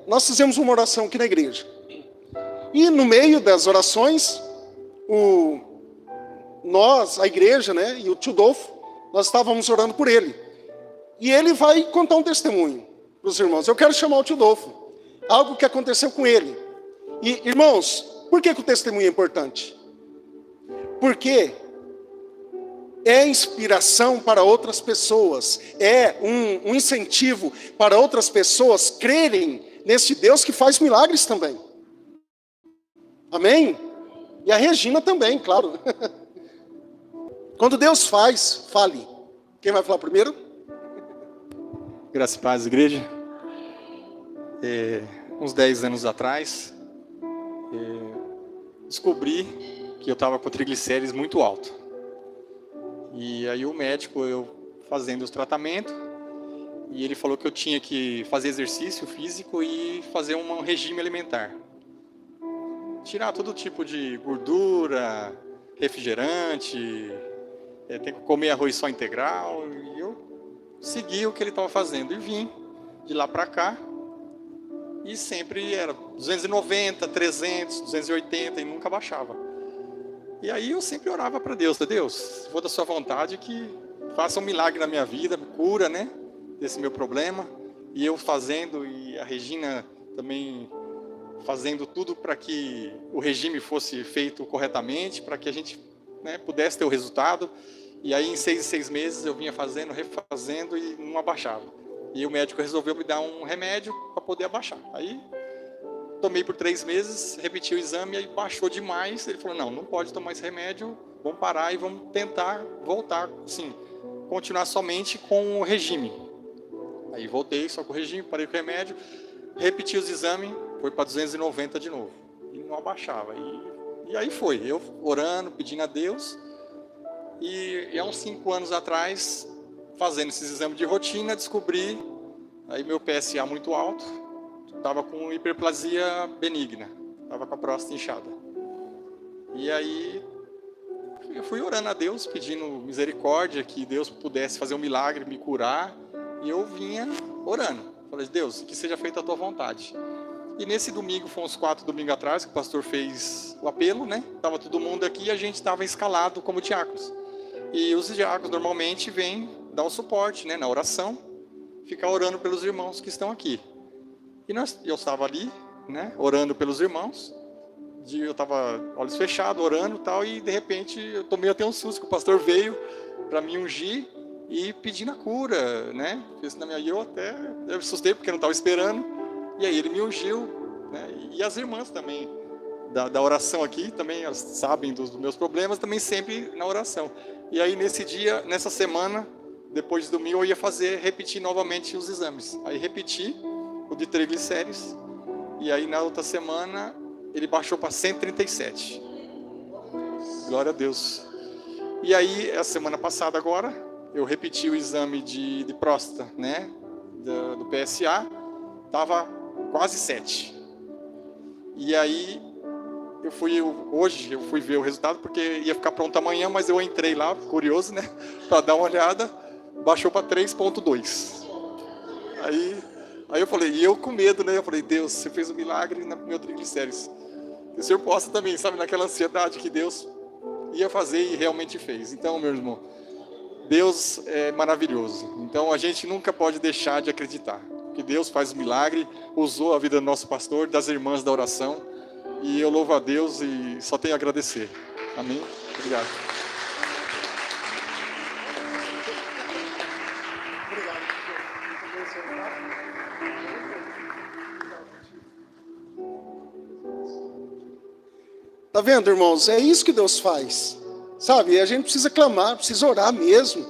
nós fizemos uma oração aqui na igreja. E no meio das orações, a igreja, né, e o tio Dolfo, nós estávamos orando por ele. E ele vai contar um testemunho para os irmãos. Eu quero chamar o tio Dolfo. Algo que aconteceu com ele. E, irmãos, por que o testemunho é importante? Porque é inspiração para outras pessoas. É um incentivo para outras pessoas crerem nesse Deus que faz milagres também. Amém? E a Regina também, claro. Quando Deus faz, fale. Quem vai falar primeiro? Graça e paz, igreja. Uns 10 anos atrás, descobri que eu estava com triglicérides muito alto. E aí o médico, eu fazendo os tratamentos, e ele falou que eu tinha que fazer exercício físico e fazer um regime alimentar. Tirar todo tipo de gordura, refrigerante, tem que comer arroz só integral. E eu segui o que ele estava fazendo e vim de lá para cá. E sempre era 290, 300, 280 e nunca baixava. E aí eu sempre orava para Deus, Deus, se for da sua vontade, que faça um milagre na minha vida, me cura, né, desse meu problema. E eu fazendo, e a Regina também fazendo tudo para que o regime fosse feito corretamente, para que a gente, né, pudesse ter o resultado. E aí em 6 em 6 meses eu vinha fazendo, refazendo e não abaixava. E o médico resolveu me dar um remédio para poder abaixar. Aí tomei por 3 meses, repeti o exame, aí baixou demais. Ele falou, não pode tomar esse remédio, vamos parar e vamos tentar voltar, assim, continuar somente com o regime. Aí voltei só com o regime, parei com o remédio, repeti os exames, foi para 290 de novo. E não abaixava. E aí foi, eu orando, pedindo a Deus. E há uns 5 anos atrás, fazendo esses exames de rotina, descobri aí meu PSA muito alto, estava com hiperplasia benigna, estava com a próstata inchada. E aí eu fui orando a Deus, pedindo misericórdia, que Deus pudesse fazer um milagre, me curar, e eu vinha orando. Falei, Deus, que seja feita a tua vontade. E nesse domingo, foi uns 4 domingos atrás, que o pastor fez o apelo, né? Estava todo mundo aqui e a gente estava escalado como diáconos. E os diáconos normalmente vêm dar o suporte, né, na oração, ficar orando pelos irmãos que estão aqui. E eu estava ali, né, orando pelos irmãos, eu estava olhos fechados, orando e tal, e de repente eu tomei até um susto, que o pastor veio para me ungir e pedindo a cura, né, e eu assustei porque eu não estava esperando, e aí ele me ungiu, né, e as irmãs também, da oração aqui, também elas sabem dos meus problemas, também sempre na oração. E aí nesse dia, nessa semana, depois do domingo, eu ia repetir novamente os exames. Aí repeti o de triglicérides, e aí na outra semana ele baixou para 137. Glória a Deus. E aí, a semana passada agora, eu repeti o exame de próstata, né, do PSA, estava quase 7. E aí, hoje eu fui ver o resultado, porque ia ficar pronto amanhã, mas eu entrei lá, curioso, né, para dar uma olhada, baixou para 3,2. Aí eu falei, e eu com medo, né, eu falei, Deus, você fez um milagre no meu triglicérides. Que o Senhor possa também, sabe, naquela ansiedade que Deus ia fazer e realmente fez. Então, meu irmão, Deus é maravilhoso. Então, a gente nunca pode deixar de acreditar que Deus faz milagre, usou a vida do nosso pastor, das irmãs da oração, e eu louvo a Deus e só tenho a agradecer. Amém? Obrigado. Tá vendo, irmãos? É isso que Deus faz. Sabe? A gente precisa clamar, precisa orar mesmo.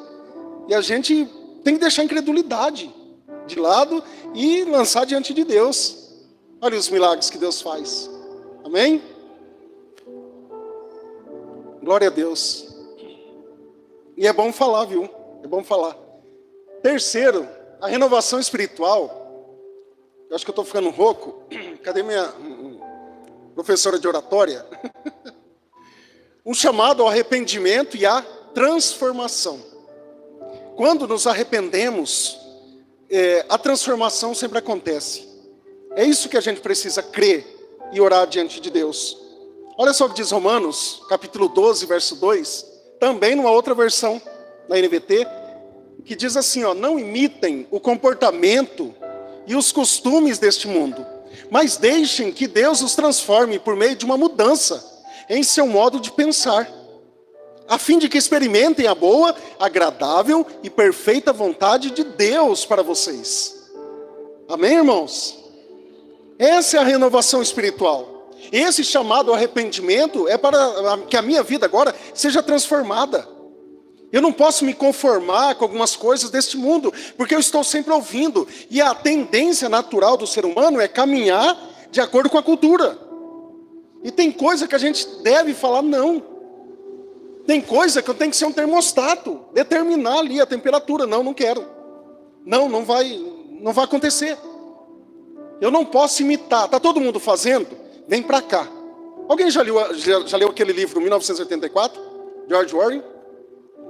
E a gente tem que deixar a incredulidade de lado e lançar diante de Deus. Olha os milagres que Deus faz. Amém? Glória a Deus. E é bom falar, viu? É bom falar. Terceiro, a renovação espiritual. Eu acho que eu estou ficando rouco. Cadê minha professora de oratória? Um chamado ao arrependimento e à transformação. Quando nos arrependemos, a transformação sempre acontece. É isso que a gente precisa crer e orar diante de Deus. Olha só o que diz Romanos, capítulo 12, verso 2, também numa outra versão. na NVT, que diz assim, ó, não imitem o comportamento e os costumes deste mundo, mas deixem que Deus os transforme por meio de uma mudança em seu modo de pensar, a fim de que experimentem a boa, agradável e perfeita vontade de Deus para vocês. Amém, irmãos? Essa é a renovação espiritual. Esse chamado ao arrependimento é para que a minha vida agora seja transformada. Eu não posso me conformar com algumas coisas deste mundo, porque eu estou sempre ouvindo. E a tendência natural do ser humano é caminhar de acordo com a cultura. E tem coisa que a gente deve falar não. Tem coisa que eu tenho que ser um termostato, determinar ali a temperatura. Não, não quero. Não vai acontecer. Eu não posso imitar. Está todo mundo fazendo? Vem para cá. Alguém já leu aquele livro 1984? George Orwell?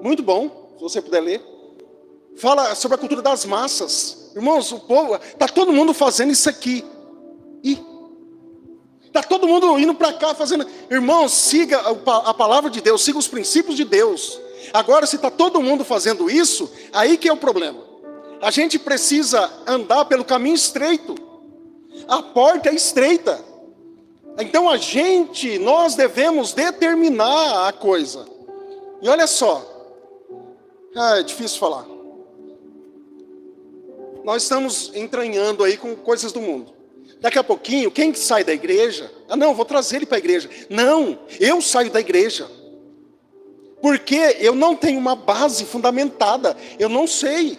Muito bom, se você puder ler. Fala sobre a cultura das massas. Irmãos, o povo, está todo mundo fazendo isso aqui. E está todo mundo indo para cá fazendo. Irmãos, siga a palavra de Deus, siga os princípios de Deus. Agora, se está todo mundo fazendo isso, aí que é o problema. A gente precisa andar pelo caminho estreito. A porta é estreita. Então nós devemos determinar a coisa. E olha só. É difícil falar. Nós estamos entranhando aí com coisas do mundo. Daqui a pouquinho, quem sai da igreja? Não, vou trazer ele para a igreja. Não, eu saio da igreja. Porque eu não tenho uma base fundamentada. Eu não sei.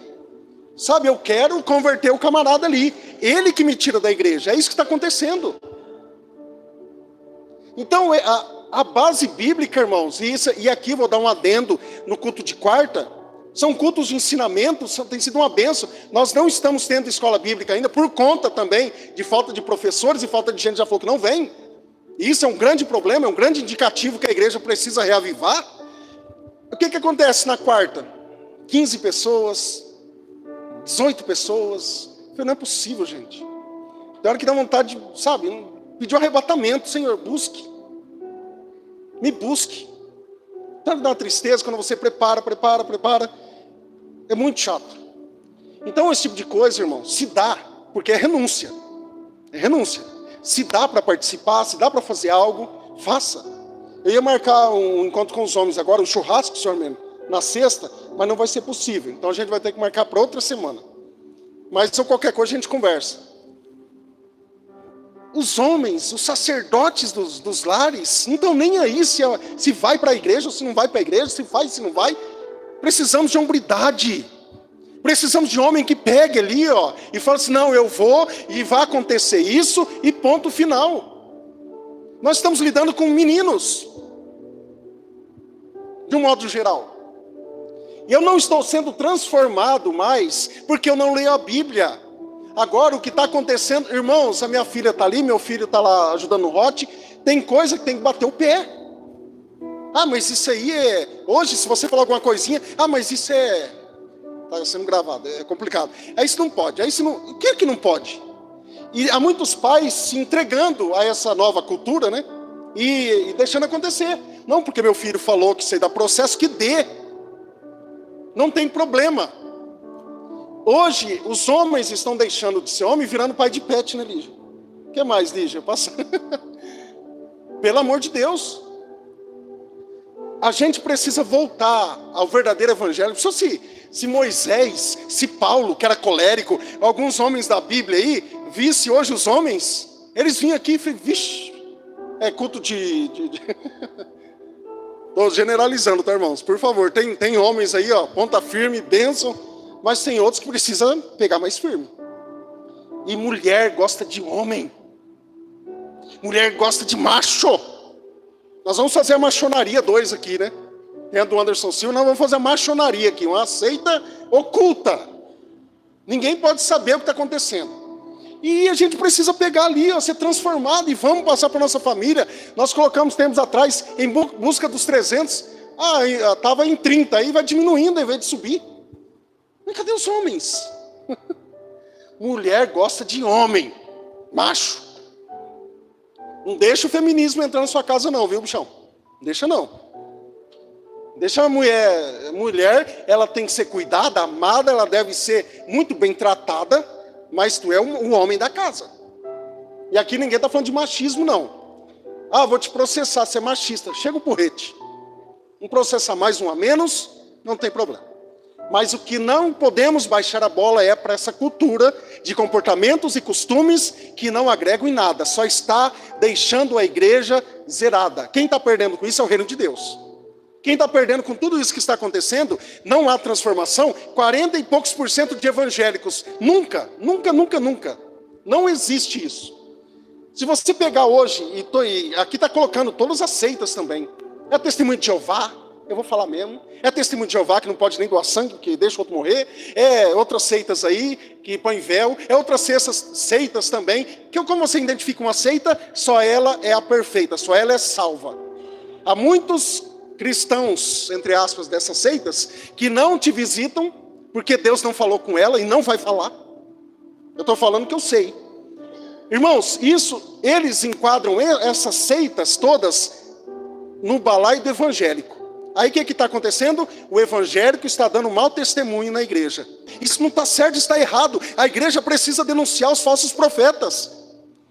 Sabe, eu quero converter o camarada ali. Ele que me tira da igreja. É isso que está acontecendo. Então, a base bíblica, irmãos, e aqui vou dar um adendo no culto de quarta, são cultos de ensinamento, tem sido uma bênção. Nós não estamos tendo escola bíblica ainda, por conta também de falta de professores e falta de gente já falou que não vem. E isso é um grande problema, é um grande indicativo que a igreja precisa reavivar. O que acontece na quarta? 15 pessoas, 18 pessoas. Eu falei, não é possível, gente. Tem hora que dá vontade de, sabe, pedir um arrebatamento. Senhor, busque. Me busque. Então dá uma tristeza quando você prepara. É muito chato. Então esse tipo de coisa, irmão, se dá, porque é renúncia. É renúncia. Se dá para participar, se dá para fazer algo, faça. Eu ia marcar um encontro com os homens agora, um churrasco, senhor mesmo, na sexta, mas não vai ser possível. Então a gente vai ter que marcar para outra semana. Mas se qualquer coisa a gente conversa. Os homens, os sacerdotes dos lares, não estão nem aí se vai para a igreja ou se não vai para a igreja, se faz, se não vai. Precisamos de hombridade. Precisamos de homem que pegue ali, ó, e fala assim, não, eu vou e vai acontecer isso e ponto final. Nós estamos lidando com meninos, de um modo geral. E eu não estou sendo transformado mais porque eu não leio a Bíblia. Agora o que está acontecendo, irmãos, a minha filha está ali, meu filho está lá ajudando no rote, tem coisa que tem que bater o pé. Ah, mas isso aí é... Hoje, se você falar alguma coisinha, mas isso é... Está sendo gravado, é complicado. Isso não pode, isso não... O que é que não pode? E há muitos pais se entregando a essa nova cultura, né? E deixando acontecer. Não, porque meu filho falou que isso aí dá processo, que dê. Não tem problema. Hoje, os homens estão deixando de ser homem e virando pai de pet, né, Lígia? O que mais, Lígia? Passa. Pelo amor de Deus. A gente precisa voltar ao verdadeiro evangelho. Se Moisés, se Paulo, que era colérico, alguns homens da Bíblia aí, visse hoje os homens, eles vinham aqui e falaram, vixe, é culto de... Estou generalizando, tá, irmãos? Por favor, tem homens aí, ó, ponta firme, bênção. Mas tem outros que precisam pegar mais firme. E mulher gosta de homem. Mulher gosta de macho. Nós vamos fazer a machonaria 2 aqui, né? Tem a do Anderson Silva, nós vamos fazer a machonaria aqui. Uma seita oculta. Ninguém pode saber o que está acontecendo. E a gente precisa pegar ali, ó, ser transformado. E vamos passar para a nossa família. Nós colocamos tempos atrás, em busca dos 300. Estava em 30, aí vai diminuindo ao invés de subir. Mas cadê os homens? Mulher gosta de homem, macho. Não deixa o feminismo entrar na sua casa não, viu, bichão? Não deixa não. Deixa a mulher, ela tem que ser cuidada, amada, ela deve ser muito bem tratada, mas tu é um homem da casa. E aqui ninguém está falando de machismo, não. Ah, vou te processar, você é machista. Chega o porrete. Um processo a mais, um a menos, não tem problema. Mas o que não podemos baixar a bola é para essa cultura de comportamentos e costumes que não agregam em nada. Só está deixando a igreja zerada. Quem está perdendo com isso é o reino de Deus. Quem está perdendo com tudo isso que está acontecendo, não há transformação, 40 e poucos % de evangélicos. Nunca. Não existe isso. Se você pegar hoje, e aqui está colocando todas as seitas também. É testemunho de Jeová, eu vou falar mesmo. É testemunho de Jeová que não pode nem doar sangue, que deixa o outro morrer. É outras seitas aí, que põe véu. É outras seitas também, que como você identifica uma seita, só ela é a perfeita, só ela é salva. Há muitos cristãos, entre aspas, dessas seitas, que não te visitam, porque Deus não falou com ela e não vai falar. Eu estou falando que eu sei. Irmãos, eles enquadram essas seitas todas no balaio do evangélico. Aí o que está acontecendo? O evangélico está dando mau testemunho na igreja. Isso não está certo, está errado. A igreja precisa denunciar os falsos profetas.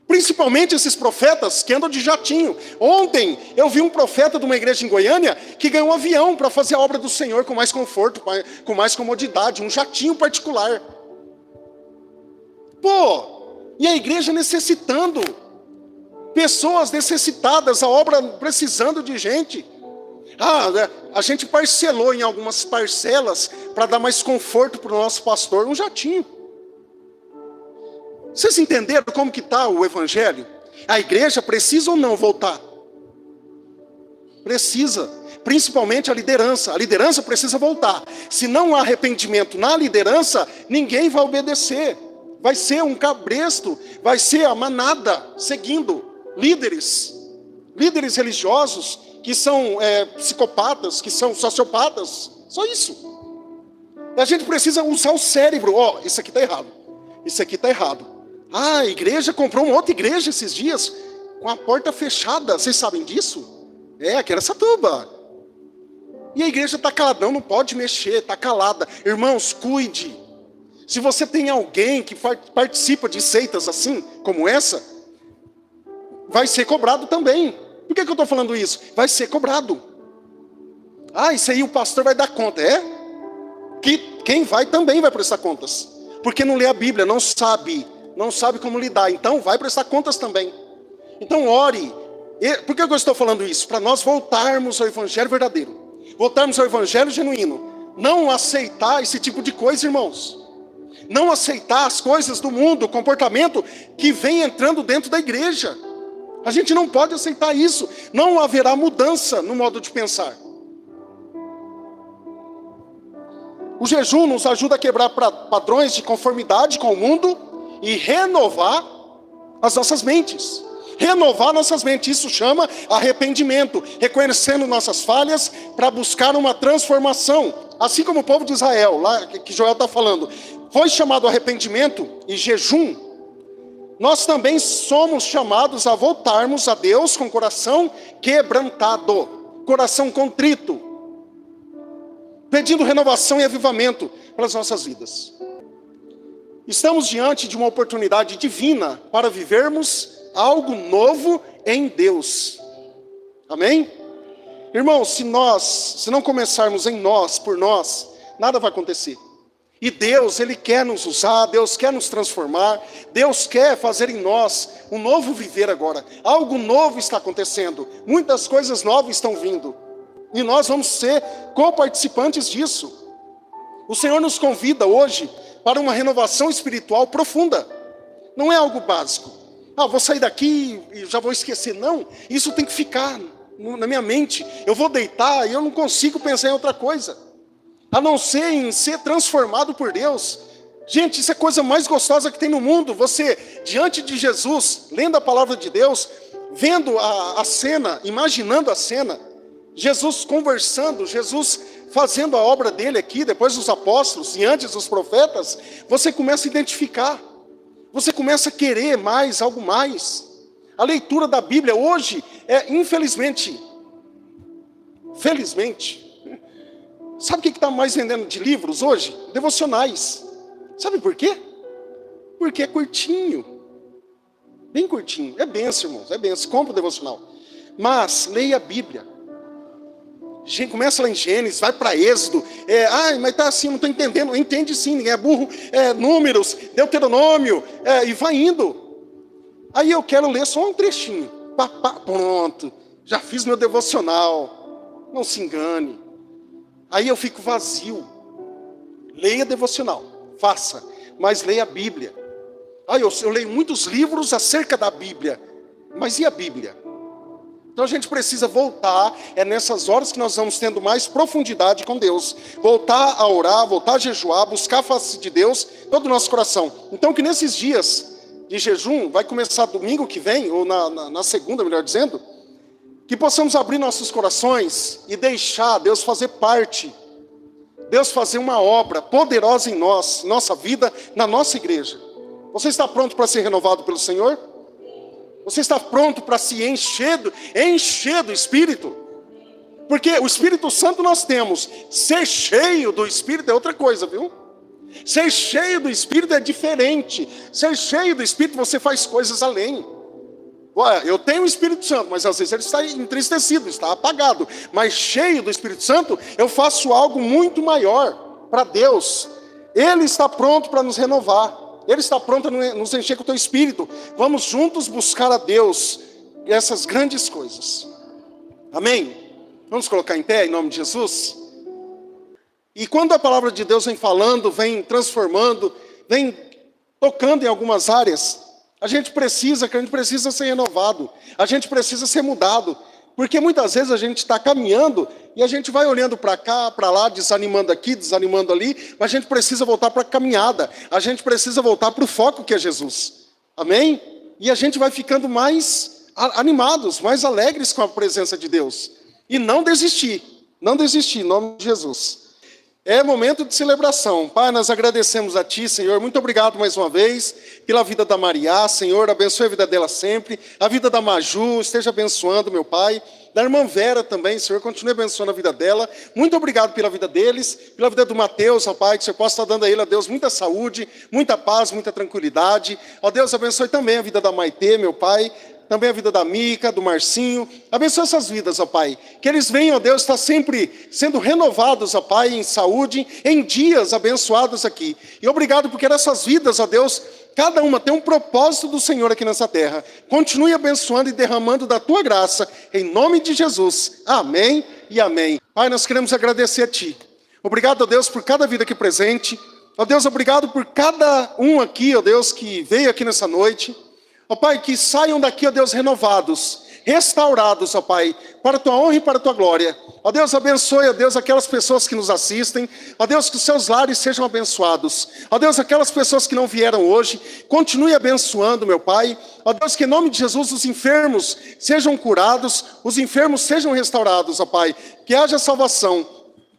Principalmente esses profetas que andam de jatinho. Ontem eu vi um profeta de uma igreja em Goiânia que ganhou um avião para fazer a obra do Senhor com mais conforto, com mais comodidade, um jatinho particular. E a igreja necessitando, pessoas necessitadas, a obra precisando de gente. A gente parcelou em algumas parcelas para dar mais conforto para o nosso pastor, um jatinho. Vocês entenderam como que está o evangelho? A igreja precisa ou não voltar? Precisa, principalmente a liderança precisa voltar. Se não há arrependimento na liderança, ninguém vai obedecer. Vai ser um cabresto, vai ser a manada seguindo líderes religiosos que são psicopatas, que são sociopatas, só isso. A gente precisa usar o cérebro. Isso aqui está errado, isso aqui está errado. A igreja comprou uma outra igreja esses dias, com a porta fechada, vocês sabem disso? Aqui era Satuba. E a igreja está calada, não pode mexer, está calada. Irmãos, cuide. Se você tem alguém que participa de seitas assim, como essa, vai ser cobrado também. Por que eu estou falando isso? Vai ser cobrado. Isso aí o pastor vai dar conta. Que quem vai também vai prestar contas. Porque não lê a Bíblia, não sabe como lidar. Então vai prestar contas também. Então ore. Por que eu estou falando isso? Para nós voltarmos ao evangelho verdadeiro. Voltarmos ao evangelho genuíno. Não aceitar esse tipo de coisa, irmãos. Não aceitar as coisas do mundo, o comportamento que vem entrando dentro da igreja. A gente não pode aceitar isso. Não haverá mudança no modo de pensar. O jejum nos ajuda a quebrar padrões de conformidade com o mundo e renovar as nossas mentes. Renovar nossas mentes, isso chama arrependimento. Reconhecendo nossas falhas para buscar uma transformação. Assim como o povo de Israel, lá que Joel está falando, foi chamado arrependimento e jejum. Nós também somos chamados a voltarmos a Deus com coração quebrantado, coração contrito, pedindo renovação e avivamento para as nossas vidas. Estamos diante de uma oportunidade divina para vivermos algo novo em Deus. Amém? Irmãos, se não começarmos em nós, por nós, nada vai acontecer. E Deus, Ele quer nos usar, Deus quer nos transformar, Deus quer fazer em nós um novo viver agora. Algo novo está acontecendo, muitas coisas novas estão vindo. E nós vamos ser coparticipantes disso. O Senhor nos convida hoje para uma renovação espiritual profunda. Não é algo básico. Vou sair daqui e já vou esquecer. Não, isso tem que ficar na minha mente. Eu vou deitar e eu não consigo pensar em outra coisa. A não ser em ser transformado por Deus. Gente, isso é a coisa mais gostosa que tem no mundo. Você, diante de Jesus, lendo a palavra de Deus, vendo a cena, imaginando a cena, Jesus conversando, Jesus fazendo a obra dele aqui, depois dos apóstolos e antes dos profetas, você começa a identificar. Você começa a querer mais, algo mais. A leitura da Bíblia hoje é, felizmente, Sabe o que está mais vendendo de livros hoje? Devocionais. Sabe por quê? Porque é curtinho. Bem curtinho. É benção, irmãos. É benção. Compra o devocional. Mas leia a Bíblia. Começa lá em Gênesis, vai para Êxodo. Mas está assim, não estou entendendo. Entende sim, ninguém é burro. Números, Deuteronômio. E vai indo. Aí eu quero ler só um trechinho. Pronto. Já fiz meu devocional. Não se engane. Aí eu fico vazio. Leia devocional. Faça. Mas leia a Bíblia. Eu leio muitos livros acerca da Bíblia. Mas e a Bíblia? Então a gente precisa voltar, nessas horas que nós vamos tendo mais profundidade com Deus. Voltar a orar, voltar a jejuar, buscar a face de Deus, todo o nosso coração. Então que nesses dias de jejum, vai começar domingo que vem, ou na segunda, melhor dizendo, que possamos abrir nossos corações e deixar Deus fazer parte. Deus fazer uma obra poderosa em nós, nossa vida, na nossa igreja. Você está pronto para ser renovado pelo Senhor? Você está pronto para se encher do Espírito? Porque o Espírito Santo nós temos. Ser cheio do Espírito é outra coisa, viu? Ser cheio do Espírito é diferente. Ser cheio do Espírito você faz coisas além. Eu tenho o Espírito Santo, mas às vezes ele está entristecido, está apagado. Mas cheio do Espírito Santo, eu faço algo muito maior para Deus. Ele está pronto para nos renovar. Ele está pronto a nos encher com o teu Espírito. Vamos juntos buscar a Deus e essas grandes coisas. Amém? Vamos colocar em pé em nome de Jesus? E quando a palavra de Deus vem falando, vem transformando, vem tocando em algumas áreas, a gente precisa ser renovado. A gente precisa ser mudado. Porque muitas vezes a gente está caminhando e a gente vai olhando para cá, para lá, desanimando aqui, desanimando ali, mas a gente precisa voltar para a caminhada. A gente precisa voltar para o foco que é Jesus. Amém? E a gente vai ficando mais animados, mais alegres com a presença de Deus. E não desistir, em nome de Jesus. É momento de celebração. Pai, nós agradecemos a Ti, Senhor. Muito obrigado mais uma vez pela vida da Maria, Senhor. Abençoe a vida dela sempre. A vida da Maju, esteja abençoando, meu Pai. Da irmã Vera também, Senhor. Continue abençoando a vida dela. Muito obrigado pela vida deles, pela vida do Mateus, ó Pai. Que o Senhor possa estar dando a ele, ó Deus, muita saúde, muita paz, muita tranquilidade. Ó Deus, abençoe também a vida da Maitê, meu Pai. Também a vida da Mica, do Marcinho. Abençoa essas vidas, ó Pai. Que eles venham, ó Deus, estar sempre sendo renovados, ó Pai, em saúde, em dias abençoados aqui. E obrigado porque nessas vidas, ó Deus, cada uma tem um propósito do Senhor aqui nessa terra. Continue abençoando e derramando da Tua graça, em nome de Jesus. Amém e amém. Pai, nós queremos agradecer a Ti. Obrigado, ó Deus, por cada vida aqui presente. Ó Deus, obrigado por cada um aqui, ó Deus, que veio aqui nessa noite. Ó Pai, que saiam daqui, ó Deus, renovados, restaurados, ó Pai, para a Tua honra e para a Tua glória. Ó Deus, abençoe, ó Deus, aquelas pessoas que nos assistem. Ó Deus, que os seus lares sejam abençoados. Ó Deus, aquelas pessoas que não vieram hoje, continue abençoando, meu Pai. Ó Deus, que em nome de Jesus os enfermos sejam curados, os enfermos sejam restaurados, ó Pai. Que haja salvação,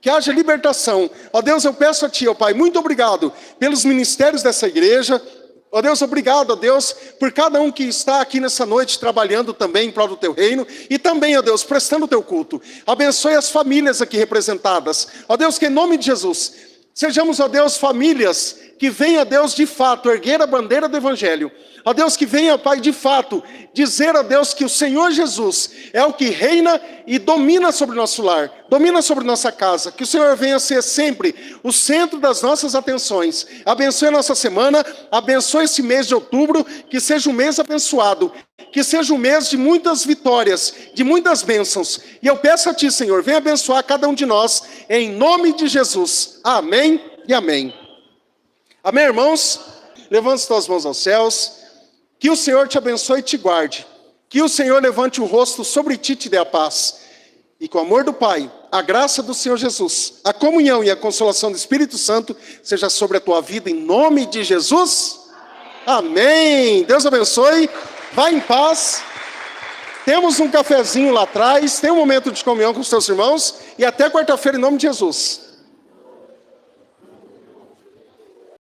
que haja libertação. Ó Deus, eu peço a Ti, ó Pai, muito obrigado pelos ministérios dessa igreja. Ó Deus, obrigado, ó Deus, por cada um que está aqui nessa noite trabalhando também em prol do Teu reino e também, ó Deus, prestando o Teu culto. Abençoe as famílias aqui representadas. Ó Deus, que em nome de Jesus, sejamos, ó Deus, famílias que venham, ó Deus, de fato, erguer a bandeira do Evangelho. Ó Deus, que venha, Pai, de fato, dizer, ó Deus, que o Senhor Jesus é o que reina e domina sobre o nosso lar, domina sobre nossa casa. Que o Senhor venha ser sempre o centro das nossas atenções. Abençoe a nossa semana, abençoe esse mês de outubro, que seja um mês abençoado, que seja um mês de muitas vitórias, de muitas bênçãos. E eu peço a Ti, Senhor, venha abençoar cada um de nós, em nome de Jesus. Amém e amém. Amém, irmãos? Levante suas mãos aos céus. Que o Senhor te abençoe e te guarde. Que o Senhor levante o rosto sobre ti e te dê a paz. E com o amor do Pai, a graça do Senhor Jesus, a comunhão e a consolação do Espírito Santo seja sobre a tua vida em nome de Jesus. Amém. Deus abençoe. Vá em paz. Temos um cafezinho lá atrás. Tem um momento de comunhão com os teus irmãos. E até quarta-feira em nome de Jesus.